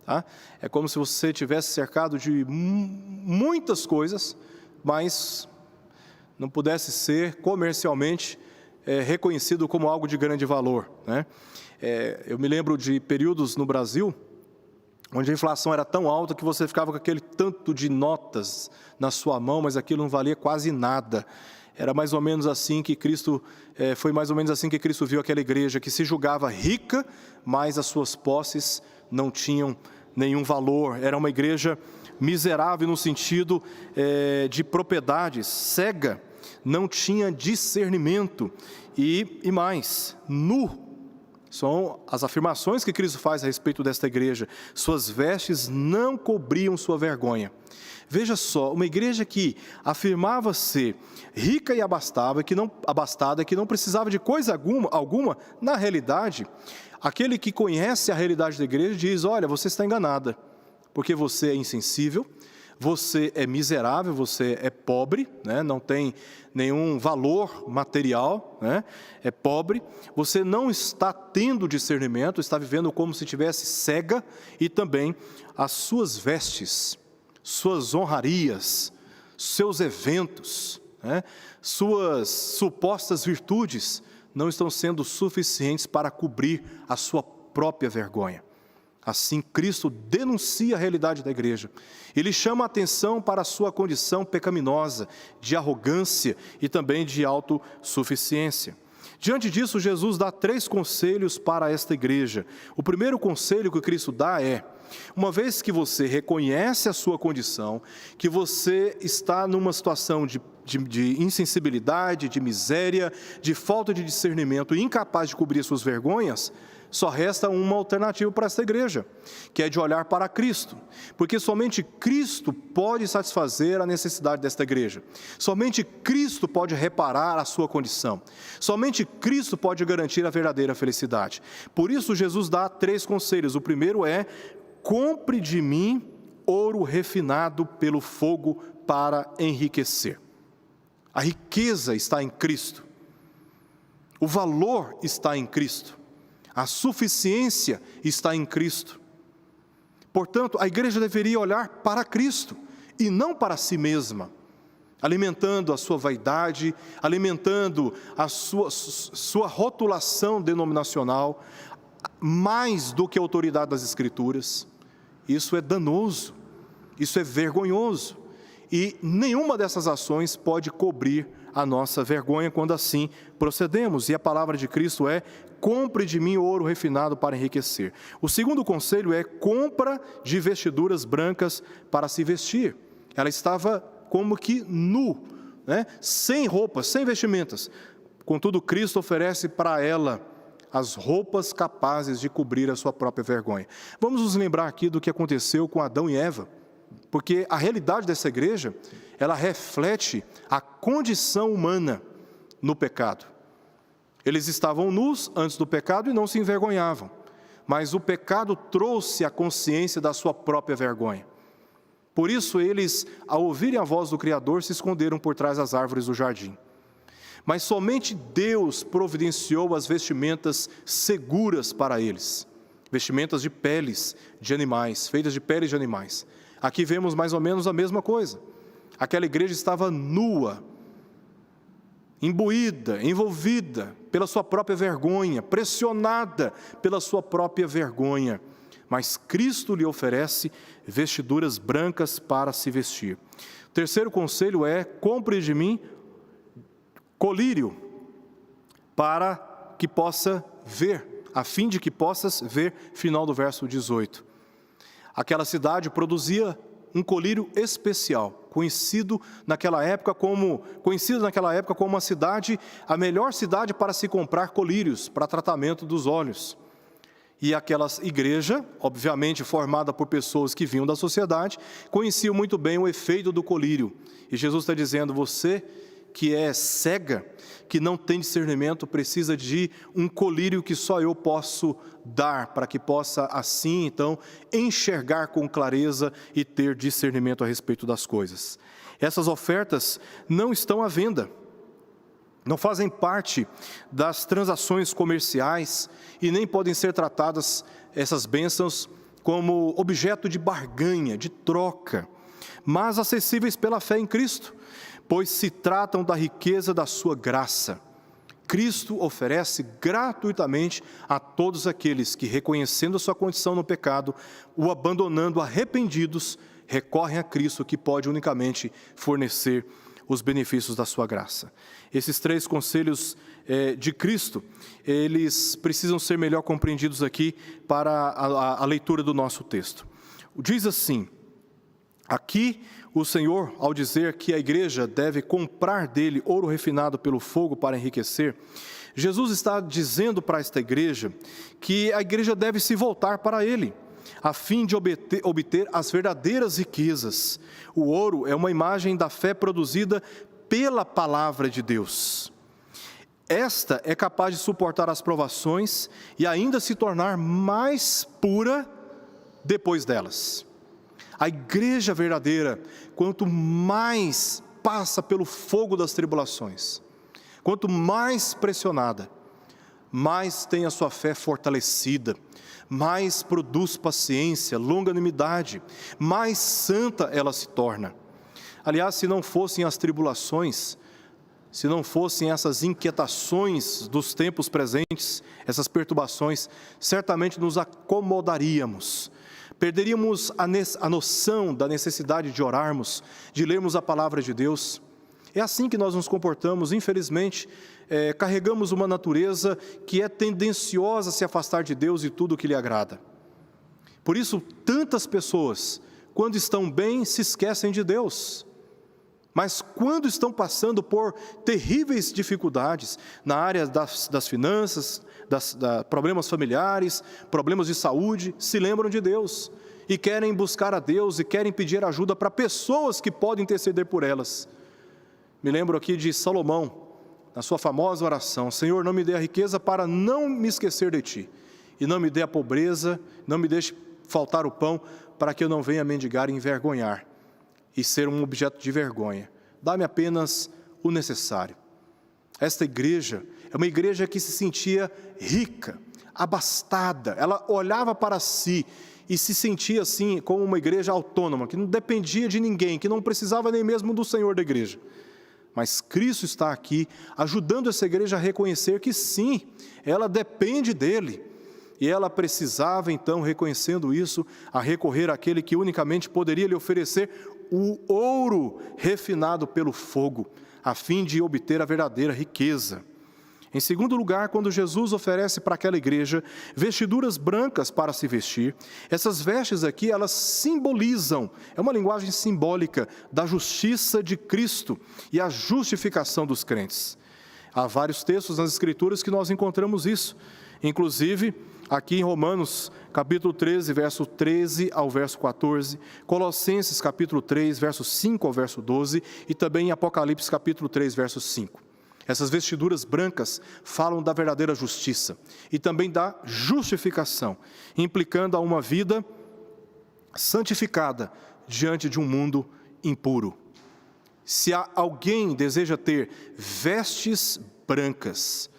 tá? É como se você tivesse cercado de muitas coisas, mas não pudesse ser comercialmente reconhecido como algo de grande valor, né? Eu me lembro de períodos no Brasil onde a inflação era tão alta que você ficava com aquele tanto de notas na sua mão, mas aquilo não valia quase nada. Era mais ou menos assim que Cristo, foi mais ou menos assim que Cristo viu aquela igreja que se julgava rica, mas as suas posses não tinham nenhum valor. Era uma igreja miserável no sentido de propriedades, cega, não tinha discernimento e mais, nu. São as afirmações que Cristo faz a respeito desta igreja. Suas vestes não cobriam sua vergonha. Veja só, uma igreja que afirmava ser rica e abastada, que não precisava de coisa alguma, na realidade, aquele que conhece a realidade da igreja diz: olha, você está enganada, porque você é insensível, você é miserável, você é pobre, né? Não tem nenhum valor material, né? É pobre, você não está tendo discernimento, está vivendo como se estivesse cega, e também as suas vestes, suas honrarias, seus eventos, né? Suas supostas virtudes não estão sendo suficientes para cobrir a sua própria vergonha. Assim, Cristo denuncia a realidade da igreja. Ele chama a atenção para a sua condição pecaminosa, de arrogância e também de autossuficiência. Diante disso, Jesus dá 3 conselhos para esta igreja. O primeiro conselho que Cristo dá é: uma vez que você reconhece a sua condição, que você está numa situação de insensibilidade, de miséria, de falta de discernimento e incapaz de cobrir suas vergonhas, só resta uma alternativa para esta igreja, que é de olhar para Cristo, porque somente Cristo pode satisfazer a necessidade desta igreja, somente Cristo pode reparar a sua condição, somente Cristo pode garantir a verdadeira felicidade. Por isso Jesus dá 3 conselhos. O primeiro é: compre de mim ouro refinado pelo fogo para enriquecer. A riqueza está em Cristo, o valor está em Cristo, a suficiência está em Cristo. Portanto, a igreja deveria olhar para Cristo e não para si mesma, alimentando a sua vaidade, alimentando a sua rotulação denominacional, mais do que a autoridade das Escrituras. Isso é danoso, isso é vergonhoso, e nenhuma dessas ações pode cobrir a nossa vergonha quando assim procedemos. E a palavra de Cristo é: compre de mim ouro refinado para enriquecer. O segundo conselho é: compra de vestiduras brancas para se vestir. Ela estava como que nu, né? Sem roupas, sem vestimentas. Contudo, Cristo oferece para ela as roupas capazes de cobrir a sua própria vergonha. Vamos nos lembrar aqui do que aconteceu com Adão e Eva, porque a realidade dessa igreja, ela reflete a condição humana no pecado. Eles estavam nus antes do pecado e não se envergonhavam, mas o pecado trouxe a consciência da sua própria vergonha. Por isso eles, ao ouvirem a voz do Criador, se esconderam por trás das árvores do jardim. Mas somente Deus providenciou as vestimentas seguras para eles, vestimentas de peles de animais, feitas de peles de animais. Aqui vemos mais ou menos a mesma coisa. Aquela igreja estava nua, imbuída, envolvida pela sua própria vergonha, pressionada pela sua própria vergonha. Mas Cristo lhe oferece vestiduras brancas para se vestir. O terceiro conselho é: compre de mim colírio para que possa ver, a fim de que possas ver. Final do verso 18. Aquela cidade produzia um colírio especial, conhecido naquela época como uma cidade, a melhor cidade para se comprar colírios para tratamento dos olhos. E aquela igreja, obviamente formada por pessoas que vinham da sociedade, conheciam muito bem o efeito do colírio. E Jesus está dizendo: você que é cega, que não tem discernimento, precisa de um colírio que só eu posso dar, para que possa assim, então, enxergar com clareza e ter discernimento a respeito das coisas. Essas ofertas não estão à venda, não fazem parte das transações comerciais e nem podem ser tratadas, essas bênçãos, como objeto de barganha, de troca, mas acessíveis pela fé em Cristo, pois se tratam da riqueza da sua graça. Cristo oferece gratuitamente a todos aqueles que, reconhecendo a sua condição no pecado, o abandonando arrependidos, recorrem a Cristo, que pode unicamente fornecer os benefícios da sua graça. Esses 3 conselhos de Cristo, eles precisam ser melhor compreendidos aqui para a leitura do nosso texto. Diz assim: aqui o Senhor, ao dizer que a igreja deve comprar dele ouro refinado pelo fogo para enriquecer, Jesus está dizendo para esta igreja que a igreja deve se voltar para ele, a fim de obter as verdadeiras riquezas. O ouro é uma imagem da fé produzida pela palavra de Deus. Esta é capaz de suportar as provações e ainda se tornar mais pura depois delas. A igreja verdadeira, quanto mais passa pelo fogo das tribulações, quanto mais pressionada, mais tem a sua fé fortalecida, mais produz paciência, longanimidade, mais santa ela se torna. Aliás, se não fossem as tribulações, se não fossem essas inquietações dos tempos presentes, essas perturbações, certamente nos acomodaríamos. Perderíamos a noção da necessidade de orarmos, de lermos a palavra de Deus. É assim que nós nos comportamos, infelizmente, carregamos uma natureza que é tendenciosa a se afastar de Deus e tudo o que lhe agrada. Por isso, tantas pessoas, quando estão bem, se esquecem de Deus. Mas quando estão passando por terríveis dificuldades na área das finanças, problemas familiares, problemas de saúde, se lembram de Deus e querem buscar a Deus e querem pedir ajuda para pessoas que podem interceder por elas. Me lembro aqui de Salomão, na sua famosa oração: Senhor, não me dê a riqueza para não me esquecer de Ti, e não me dê a pobreza, não me deixe faltar o pão, para que eu não venha mendigar e envergonhar e ser um objeto de vergonha. Dá-me apenas o necessário. Esta igreja é uma igreja que se sentia rica, abastada. Ela olhava para si e se sentia assim como uma igreja autônoma, que não dependia de ninguém, que não precisava nem mesmo do Senhor da igreja. Mas Cristo está aqui ajudando essa igreja a reconhecer que sim, ela depende dele. E ela precisava então, reconhecendo isso, a recorrer àquele que unicamente poderia lhe oferecer o ouro refinado pelo fogo, a fim de obter a verdadeira riqueza. Em segundo lugar, quando Jesus oferece para aquela igreja vestiduras brancas para se vestir, essas vestes aqui, elas simbolizam, é uma linguagem simbólica da justiça de Cristo e a justificação dos crentes. Há vários textos nas Escrituras que nós encontramos isso, inclusive aqui em Romanos, capítulo 13, verso 13 ao verso 14, Colossenses, capítulo 3, verso 5 ao verso 12, e também em Apocalipse, capítulo 3, verso 5. Essas vestiduras brancas falam da verdadeira justiça e também da justificação, implicando a uma vida santificada diante de um mundo impuro. Se alguém deseja ter vestes brancas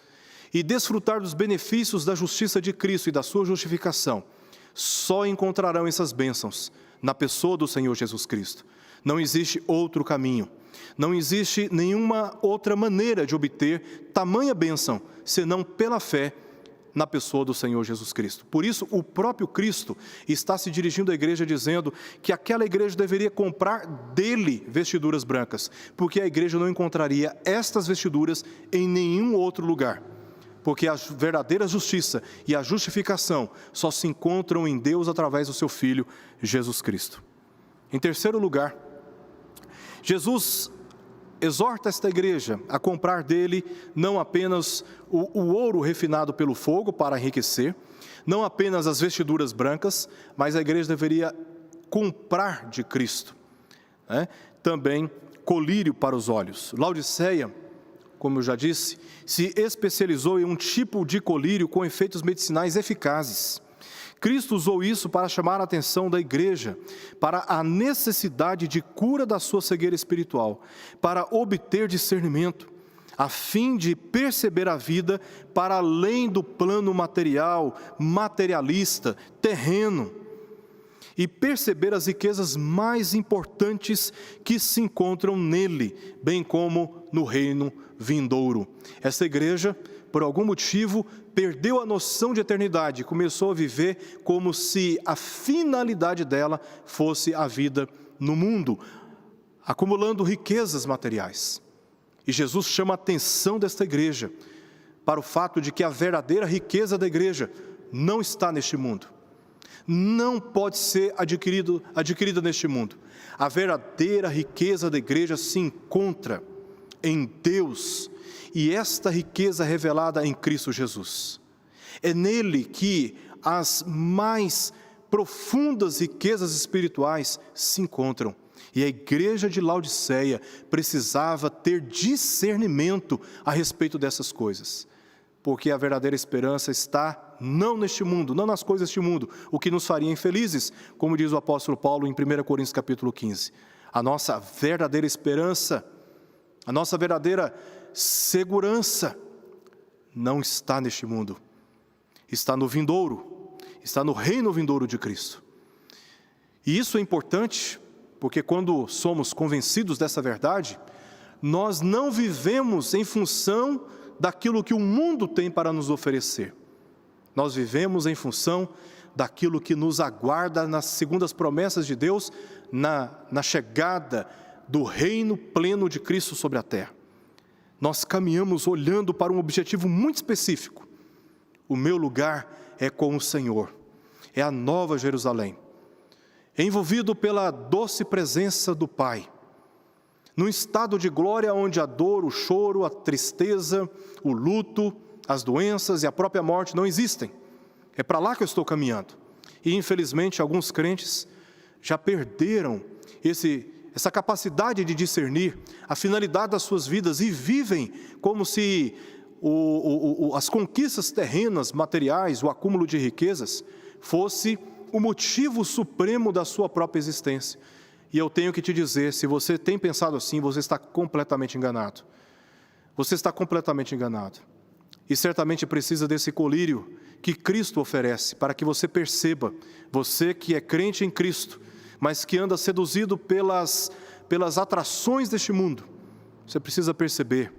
e desfrutar dos benefícios da justiça de Cristo e da sua justificação, só encontrarão essas bênçãos na pessoa do Senhor Jesus Cristo. Não existe outro caminho, não existe nenhuma outra maneira de obter tamanha bênção, senão pela fé na pessoa do Senhor Jesus Cristo. Por isso, o próprio Cristo está se dirigindo à igreja dizendo que aquela igreja deveria comprar dele vestiduras brancas, porque a igreja não encontraria estas vestiduras em nenhum outro lugar. Porque a verdadeira justiça e a justificação só se encontram em Deus através do seu Filho, Jesus Cristo. Em terceiro lugar, Jesus exorta esta igreja a comprar dele não apenas o ouro refinado pelo fogo para enriquecer, não apenas as vestiduras brancas, mas a igreja deveria comprar de Cristo, também colírio para os olhos. Laodiceia, como eu já disse, se especializou em um tipo de colírio com efeitos medicinais eficazes. Cristo usou isso para chamar a atenção da igreja para a necessidade de cura da sua cegueira espiritual, para obter discernimento, a fim de perceber a vida para além do plano material, materialista, terreno, e perceber as riquezas mais importantes que se encontram nele, bem como no reino vindouro. Essa igreja, por algum motivo, perdeu a noção de eternidade, começou a viver como se a finalidade dela fosse a vida no mundo, acumulando riquezas materiais. E Jesus chama a atenção desta igreja para o fato de que a verdadeira riqueza da igreja não está neste mundo. Não pode ser adquirida neste mundo. A verdadeira riqueza da igreja se encontra em Deus, e esta riqueza é revelada em Cristo Jesus. É nele que as mais profundas riquezas espirituais se encontram. E a igreja de Laodiceia precisava ter discernimento a respeito dessas coisas, porque a verdadeira esperança está não neste mundo, não nas coisas deste mundo, o que nos faria infelizes, como diz o apóstolo Paulo em 1 Coríntios capítulo 15. A nossa verdadeira esperança, a nossa verdadeira segurança não está neste mundo, está no vindouro, está no reino vindouro de Cristo. E isso é importante, porque quando somos convencidos dessa verdade, nós não vivemos em função daquilo que o mundo tem para nos oferecer. Nós vivemos em função daquilo que nos aguarda nas segundas promessas de Deus, na chegada do reino pleno de Cristo sobre a terra. Nós caminhamos olhando para um objetivo muito específico. O meu lugar é com o Senhor, é a nova Jerusalém, envolvido pela doce presença do Pai, num estado de glória onde a dor, o choro, a tristeza, o luto, as doenças e a própria morte não existem. É para lá que eu estou caminhando. E infelizmente alguns crentes já perderam essa capacidade de discernir a finalidade das suas vidas e vivem como se as conquistas terrenas, materiais, o acúmulo de riquezas fosse o motivo supremo da sua própria existência. E eu tenho que te dizer, se você tem pensado assim, você está completamente enganado. Você está completamente enganado. E certamente precisa desse colírio que Cristo oferece, para que você perceba, você que é crente em Cristo, mas que anda seduzido pelas atrações deste mundo, você precisa perceber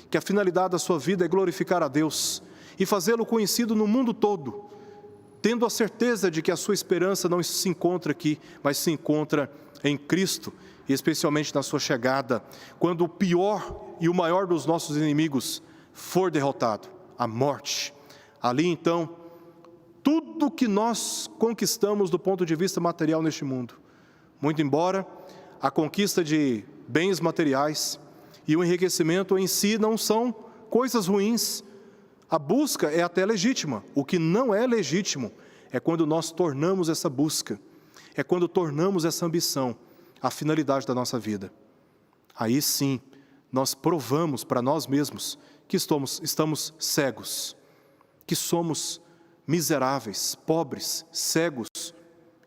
que a finalidade da sua vida é glorificar a Deus e fazê-lo conhecido no mundo todo, tendo a certeza de que a sua esperança não se encontra aqui, mas se encontra em Cristo, e especialmente na sua chegada, quando o pior e o maior dos nossos inimigos for derrotado, a morte. Ali então, tudo que nós conquistamos do ponto de vista material neste mundo, muito embora a conquista de bens materiais e o enriquecimento em si não são coisas ruins, a busca é até legítima. O que não é legítimo é quando nós tornamos essa busca, é quando tornamos essa ambição a finalidade da nossa vida. Aí sim, nós provamos para nós mesmos que estamos cegos, que somos miseráveis, pobres, cegos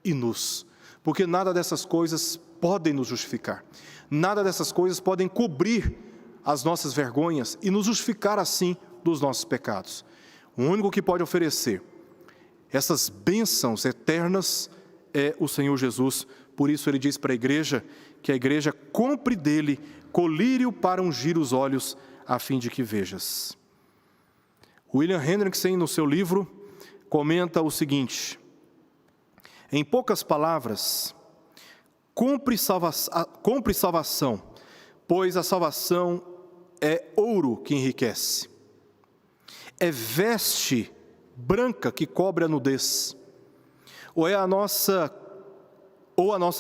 e nus. Porque nada dessas coisas podem nos justificar. Nada dessas coisas podem cobrir as nossas vergonhas e nos justificar assim dos nossos pecados. O único que pode oferecer essas bênçãos eternas é o Senhor Jesus. Por isso ele diz para a igreja que a igreja compre dele colírio para ungir os olhos, a fim de que vejas. William Hendrickson, no seu livro, comenta o seguinte: em poucas palavras, compre salvação, pois a salvação é ouro que enriquece, é veste branca que cobre a nudez, ou a nossa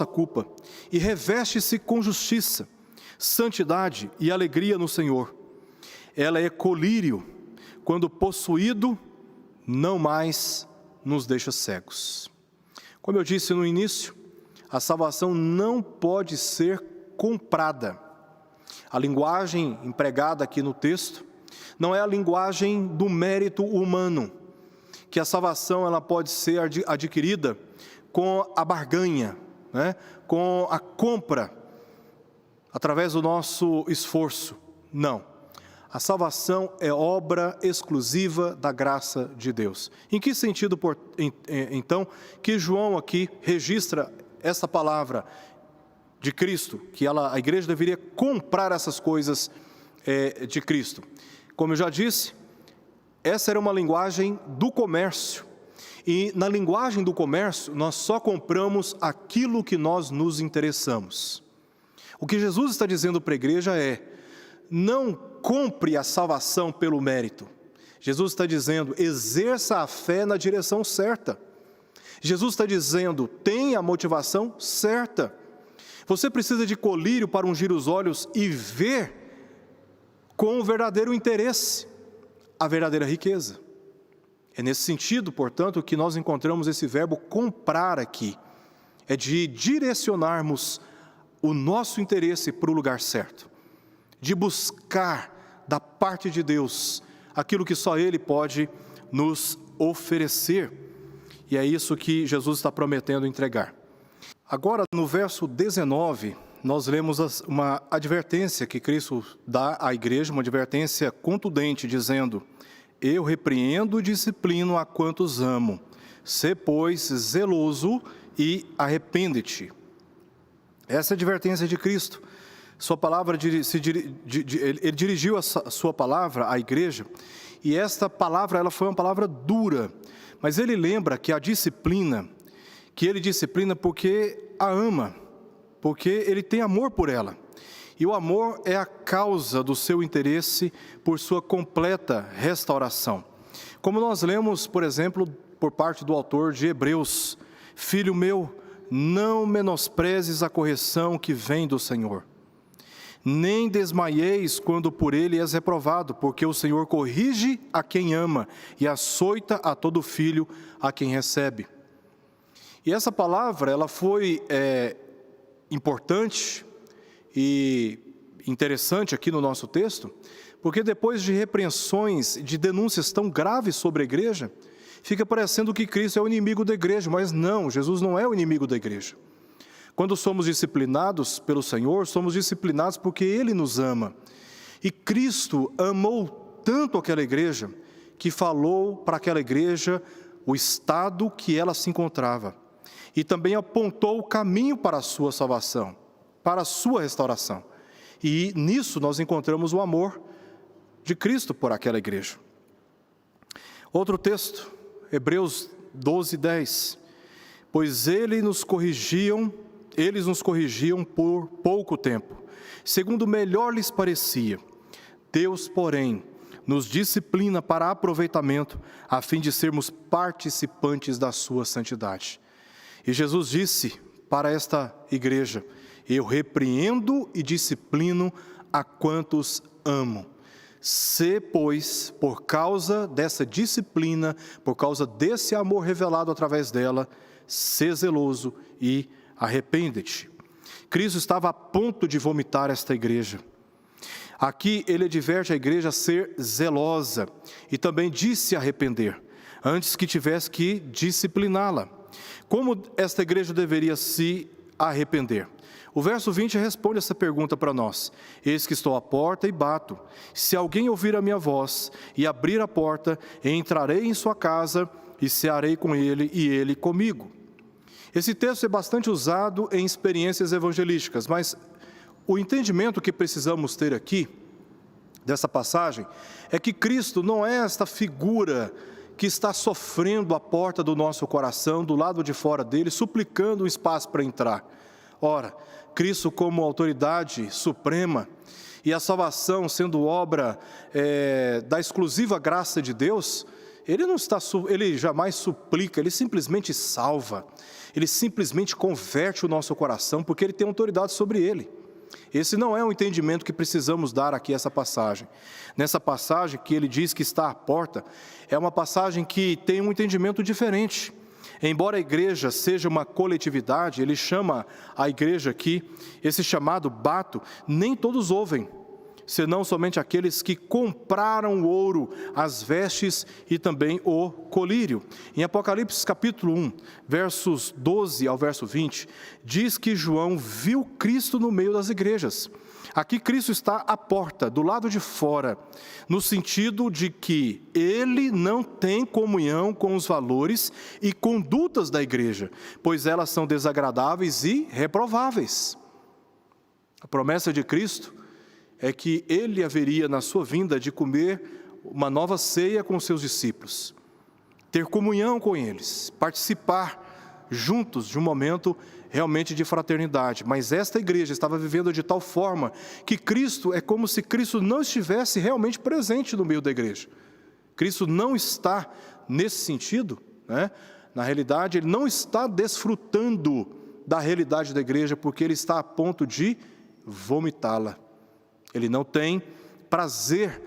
culpa, e reveste-se com justiça, santidade e alegria no Senhor. Ela é colírio, quando possuído, não mais nos deixa cegos. Como eu disse no início, a salvação não pode ser comprada. A linguagem empregada aqui no texto não é a linguagem do mérito humano, que a salvação ela pode ser adquirida com a barganha, né? Com a compra, através do nosso esforço. Não. A salvação é obra exclusiva da graça de Deus. Em que sentido, então, que João aqui registra essa palavra de Cristo, que a igreja deveria comprar essas coisas de Cristo? Como eu já disse, essa era uma linguagem do comércio. E na linguagem do comércio, nós só compramos aquilo que nós nos interessamos. O que Jesus está dizendo para a igreja é: não compre a salvação pelo mérito. Jesus está dizendo: exerça a fé na direção certa. Jesus está dizendo: tenha a motivação certa. Você precisa de colírio para ungir os olhos e ver com o verdadeiro interesse a verdadeira riqueza. É nesse sentido, portanto, que nós encontramos esse verbo comprar aqui. É de direcionarmos o nosso interesse para o lugar certo. De buscar da parte de Deus aquilo que só Ele pode nos oferecer. E é isso que Jesus está prometendo entregar. Agora, no verso 19, nós lemos uma advertência que Cristo dá à igreja, uma advertência contundente, dizendo: eu repreendo e disciplino a quantos amo. Sê, pois, zeloso e arrepende-te. Essa é a advertência de Cristo. Sua palavra, ele dirigiu a sua palavra à igreja, e esta palavra ela foi uma palavra dura, mas ele lembra que a disciplina, que ele disciplina porque a ama, porque ele tem amor por ela. E o amor é a causa do seu interesse por sua completa restauração. Como nós lemos, por exemplo, por parte do autor de Hebreus: filho meu, não menosprezes a correção que vem do Senhor, nem desmaieis quando por ele és reprovado, porque o Senhor corrige a quem ama e açoita a todo filho a quem recebe. E essa palavra ela foi importante e interessante aqui no nosso texto, porque depois de repreensões, de denúncias tão graves sobre a igreja, fica parecendo que Cristo é o inimigo da igreja, mas não, Jesus não é o inimigo da igreja. Quando somos disciplinados pelo Senhor, somos disciplinados porque Ele nos ama. E Cristo amou tanto aquela igreja, que falou para aquela igreja o estado que ela se encontrava. E também apontou o caminho para a sua salvação, para a sua restauração. E nisso nós encontramos o amor de Cristo por aquela igreja. Outro texto, Hebreus 12:10. Pois eles nos corrigiam por pouco tempo, segundo melhor lhes parecia. Deus, porém, nos disciplina para aproveitamento, a fim de sermos participantes da sua santidade. E Jesus disse para esta igreja: eu repreendo e disciplino a quantos amo. Se, pois, por causa dessa disciplina, por causa desse amor revelado através dela, sê zeloso e arrepende-te. Cristo estava a ponto de vomitar esta igreja. Aqui ele adverte a igreja a ser zelosa e também de se arrepender, antes que tivesse que discipliná-la. Como esta igreja deveria se arrepender? O verso 20 responde essa pergunta para nós: eis que estou à porta e bato. Se alguém ouvir a minha voz e abrir a porta, entrarei em sua casa e cearei com ele e ele comigo. Esse texto é bastante usado em experiências evangelísticas, mas o entendimento que precisamos ter aqui, dessa passagem, é que Cristo não é esta figura que está sofrendo a porta do nosso coração, do lado de fora dele, suplicando um espaço para entrar. Ora, Cristo como autoridade suprema e a salvação sendo obra da exclusiva graça de Deus, ele jamais suplica, ele simplesmente salva, ele simplesmente converte o nosso coração, porque ele tem autoridade sobre ele. Esse não é o entendimento que precisamos dar aqui essa passagem. Nessa passagem que ele diz que está à porta, é uma passagem que tem um entendimento diferente. Embora a igreja seja uma coletividade, ele chama a igreja aqui, esse chamado bato, nem todos ouvem, senão somente aqueles que compraram o ouro, as vestes e também o colírio. Em Apocalipse capítulo 1, versos 12 ao verso 20, diz que João viu Cristo no meio das igrejas. Aqui Cristo está à porta, do lado de fora, no sentido de que ele não tem comunhão com os valores e condutas da igreja, pois elas são desagradáveis e reprováveis. A promessa de Cristo é que ele haveria na sua vinda de comer uma nova ceia com os seus discípulos, ter comunhão com eles, participar juntos de um momento realmente de fraternidade. Mas esta igreja estava vivendo de tal forma que Cristo, é como se Cristo não estivesse realmente presente no meio da igreja. Cristo não está nesse sentido, né? Na realidade, ele não está desfrutando da realidade da igreja, porque ele está a ponto de vomitá-la. Ele não tem prazer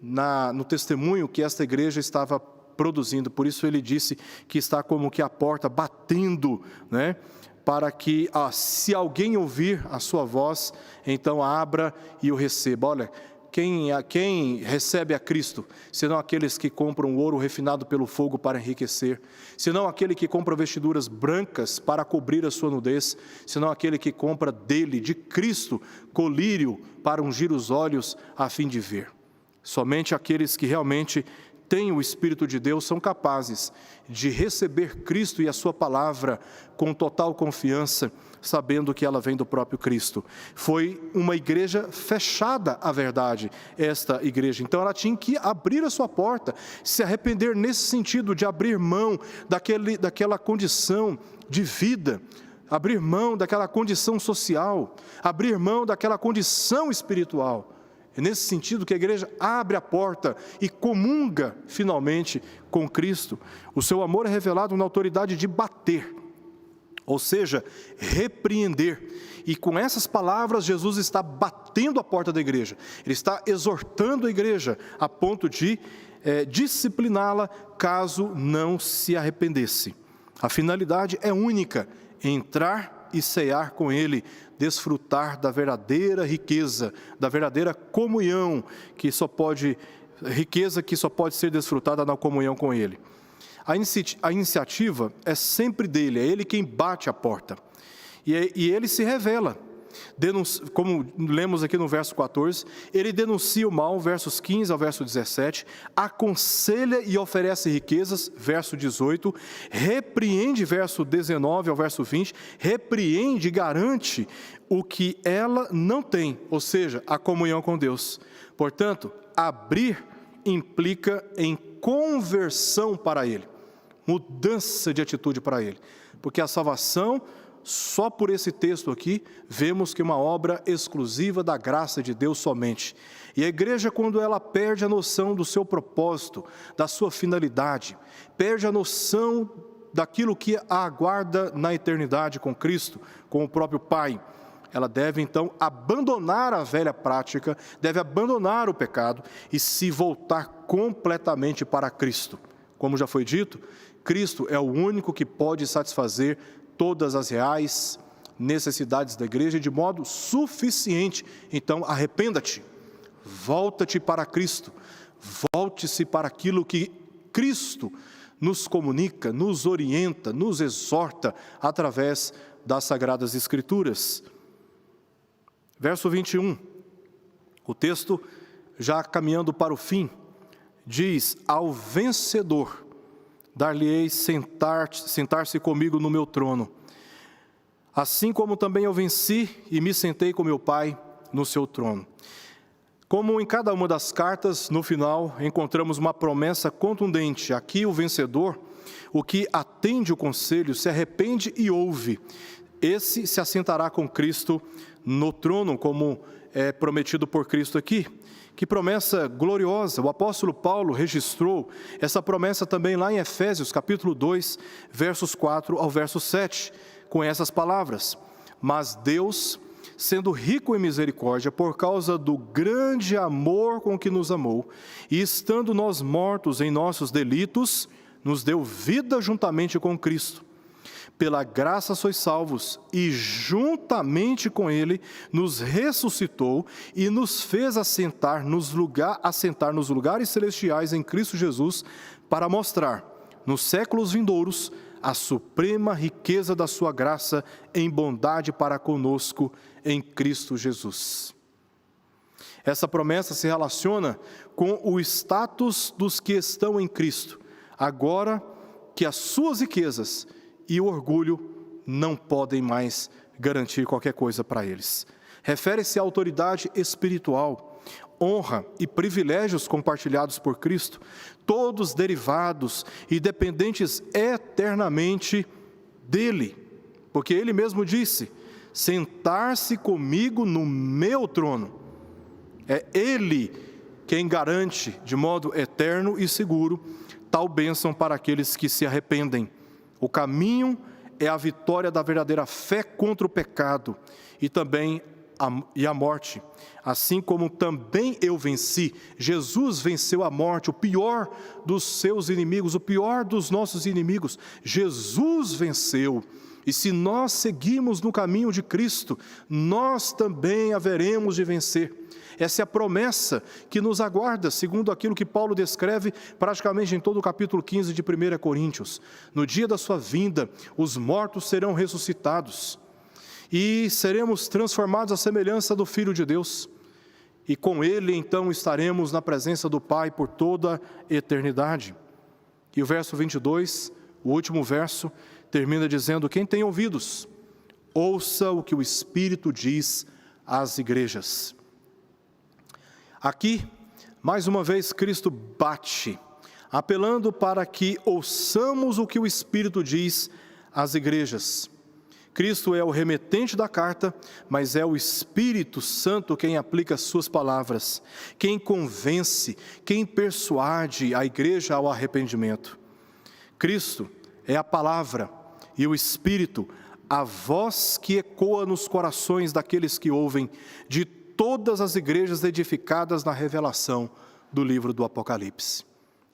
no testemunho que esta igreja estava produzindo. Por isso ele disse que está como que a porta batendo, né? Para que, se alguém ouvir a sua voz, então abra e o receba. Olha, quem recebe a Cristo, senão aqueles que compram ouro refinado pelo fogo para enriquecer, senão aquele que compra vestiduras brancas para cobrir a sua nudez, senão aquele que compra dele, de Cristo, colírio para ungir os olhos a fim de ver. Somente aqueles que realmente têm o Espírito de Deus são capazes de receber Cristo e a sua palavra com total confiança, sabendo que ela vem do próprio Cristo. Foi uma igreja fechada à verdade, esta igreja. Então ela tinha que abrir a sua porta, se arrepender nesse sentido de abrir mão daquela condição de vida, abrir mão daquela condição social, abrir mão daquela condição espiritual. É nesse sentido que a igreja abre a porta e comunga finalmente com Cristo. O seu amor é revelado na autoridade de bater, ou seja, repreender. E com essas palavras Jesus está batendo a porta da igreja. Ele está exortando a igreja a ponto de discipliná-la caso não se arrependesse. A finalidade é única: entrar e cear com Ele, desfrutar da verdadeira riqueza, da verdadeira comunhão, riqueza que só pode ser desfrutada na comunhão com Ele. A iniciativa é sempre dele, é ele quem bate a porta. E ele se revela, como lemos aqui no verso 14, ele denuncia o mal, versos 15 ao verso 17, aconselha e oferece riquezas, verso 18, repreende, verso 19 ao verso 20, repreende e garante o que ela não tem, ou seja, a comunhão com Deus. Portanto, abrir implica em conversão para Ele, mudança de atitude para Ele, porque a salvação, só por esse texto aqui, vemos que é uma obra exclusiva da graça de Deus somente. E a igreja, quando ela perde a noção do seu propósito, da sua finalidade, perde a noção daquilo que a aguarda na eternidade com Cristo, com o próprio Pai, ela deve então abandonar a velha prática, deve abandonar o pecado e se voltar completamente para Cristo. Como já foi dito, Cristo é o único que pode satisfazer todas as reais necessidades da igreja de modo suficiente. Então arrependa-te, volta-te para Cristo, volte-se para aquilo que Cristo nos comunica, nos orienta, nos exorta através das Sagradas Escrituras. Verso 21, o texto já caminhando para o fim, diz: ao vencedor dar-lhe-ei sentar-se comigo no meu trono, assim como também eu venci e me sentei com meu Pai no seu trono. Como em cada uma das cartas, no final, encontramos uma promessa contundente. Aqui o vencedor, o que atende o conselho, se arrepende e ouve, esse se assentará com Cristo no trono, como é prometido por Cristo aqui. Que promessa gloriosa! O apóstolo Paulo registrou essa promessa também lá em Efésios, capítulo 2, versos 4 ao verso 7, com essas palavras: mas Deus, sendo rico em misericórdia, por causa do grande amor com que nos amou, e estando nós mortos em nossos delitos, nos deu vida juntamente com Cristo. Pela graça sois salvos, e juntamente com Ele nos ressuscitou e nos fez assentar nos lugares celestiais em Cristo Jesus, para mostrar, nos séculos vindouros, a suprema riqueza da sua graça em bondade para conosco em Cristo Jesus. Essa promessa se relaciona com o status dos que estão em Cristo, agora que as suas riquezas e o orgulho não podem mais garantir qualquer coisa para eles. Refere-se à autoridade espiritual, honra e privilégios compartilhados por Cristo, todos derivados e dependentes eternamente dele, porque ele mesmo disse: sentar-se comigo no meu trono. É ele quem garante de modo eterno e seguro tal bênção para aqueles que se arrependem. O caminho é a vitória da verdadeira fé contra o pecado e também a morte. Assim como também eu venci, Jesus venceu a morte, o pior dos seus inimigos, o pior dos nossos inimigos. Jesus venceu. E se nós seguimos no caminho de Cristo, nós também haveremos de vencer. Essa é a promessa que nos aguarda, segundo aquilo que Paulo descreve praticamente em todo o capítulo 15 de 1 Coríntios. No dia da sua vinda, os mortos serão ressuscitados e seremos transformados à semelhança do Filho de Deus. E com Ele, então, estaremos na presença do Pai por toda a eternidade. E o verso 22, o último verso, termina dizendo: quem tem ouvidos, ouça o que o Espírito diz às igrejas. Aqui, mais uma vez, Cristo bate, apelando para que ouçamos o que o Espírito diz às igrejas. Cristo é o remetente da carta, mas é o Espírito Santo quem aplica suas palavras, quem convence, quem persuade a igreja ao arrependimento. Cristo é a palavra e o Espírito, a voz que ecoa nos corações daqueles que ouvem, de todas as igrejas edificadas na revelação do livro do Apocalipse.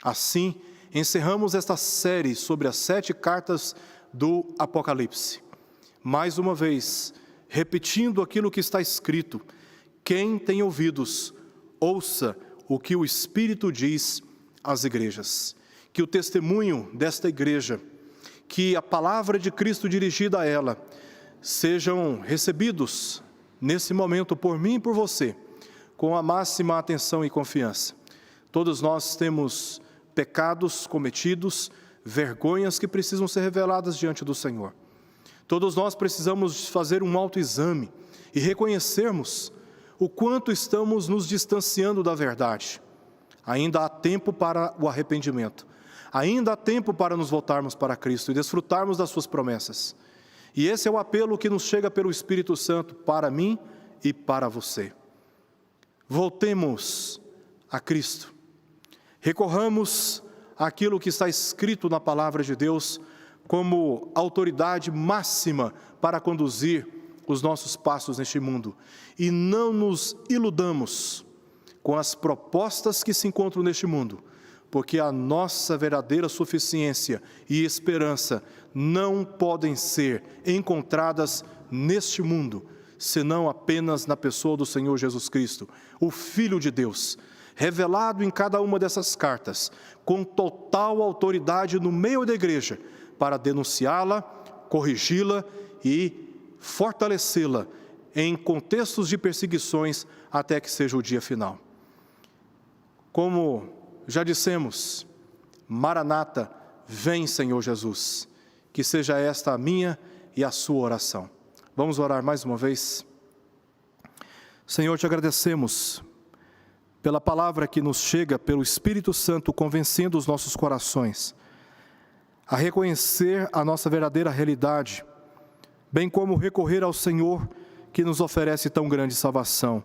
Assim, encerramos esta série sobre as 7 cartas do Apocalipse. Mais uma vez, repetindo aquilo que está escrito: quem tem ouvidos, ouça o que o Espírito diz às igrejas. Que o testemunho desta igreja, que a palavra de Cristo dirigida a ela, sejam recebidos nesse momento por mim e por você, com a máxima atenção e confiança. Todos nós temos pecados cometidos, vergonhas que precisam ser reveladas diante do Senhor. Todos nós precisamos fazer um autoexame e reconhecermos o quanto estamos nos distanciando da verdade. Ainda há tempo para o arrependimento. Ainda há tempo para nos voltarmos para Cristo e desfrutarmos das suas promessas. E esse é o apelo que nos chega pelo Espírito Santo para mim e para você. Voltemos a Cristo. Recorramos àquilo que está escrito na palavra de Deus como autoridade máxima para conduzir os nossos passos neste mundo. E não nos iludamos com as propostas que se encontram neste mundo, porque a nossa verdadeira suficiência e esperança não podem ser encontradas neste mundo, senão apenas na pessoa do Senhor Jesus Cristo, o Filho de Deus, revelado em cada uma dessas cartas, com total autoridade no meio da igreja, para denunciá-la, corrigi-la e fortalecê-la em contextos de perseguições até que seja o dia final. Como já dissemos, Maranata, vem, Senhor Jesus. Que seja esta a minha e a sua oração. Vamos orar mais uma vez? Senhor, te agradecemos pela palavra que nos chega pelo Espírito Santo, convencendo os nossos corações a reconhecer a nossa verdadeira realidade, bem como recorrer ao Senhor que nos oferece tão grande salvação,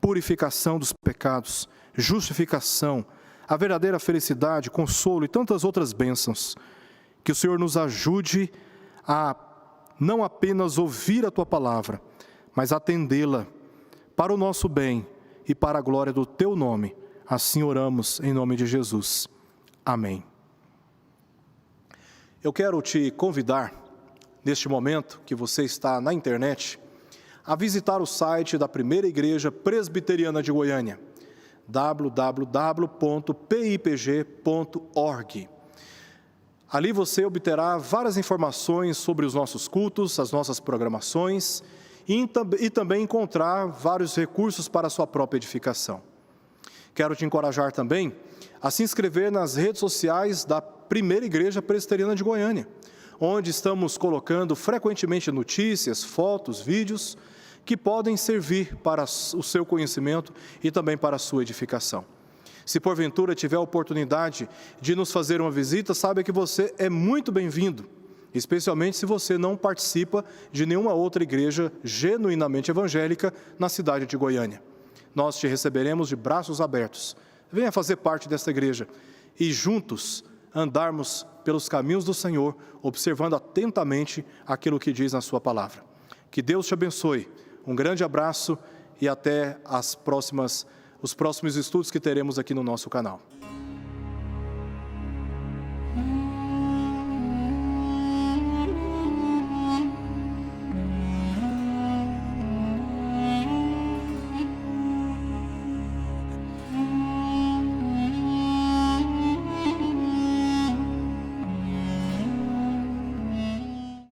purificação dos pecados, justificação, a verdadeira felicidade, consolo e tantas outras bênçãos. Que o Senhor nos ajude a não apenas ouvir a Tua palavra, mas atendê-la para o nosso bem e para a glória do Teu nome. Assim oramos em nome de Jesus. Amém. eu quero te convidar, neste momento que você está na internet, a visitar o site da Primeira Igreja Presbiteriana de Goiânia, www.pipg.org. Ali você obterá várias informações sobre os nossos cultos, as nossas programações e também encontrar vários recursos para a sua própria edificação. Quero te encorajar também a se inscrever nas redes sociais da Primeira Igreja Presbiteriana de Goiânia, onde estamos colocando frequentemente notícias, fotos, vídeos que podem servir para o seu conhecimento e também para a sua edificação. Se porventura tiver a oportunidade de nos fazer uma visita, saiba que você é muito bem-vindo, especialmente se você não participa de nenhuma outra igreja genuinamente evangélica na cidade de Goiânia. Nós te receberemos de braços abertos. Venha fazer parte desta igreja e juntos andarmos pelos caminhos do Senhor, observando atentamente aquilo que diz na sua palavra. Que Deus te abençoe. Um grande abraço e até os próximos estudos que teremos aqui no nosso canal.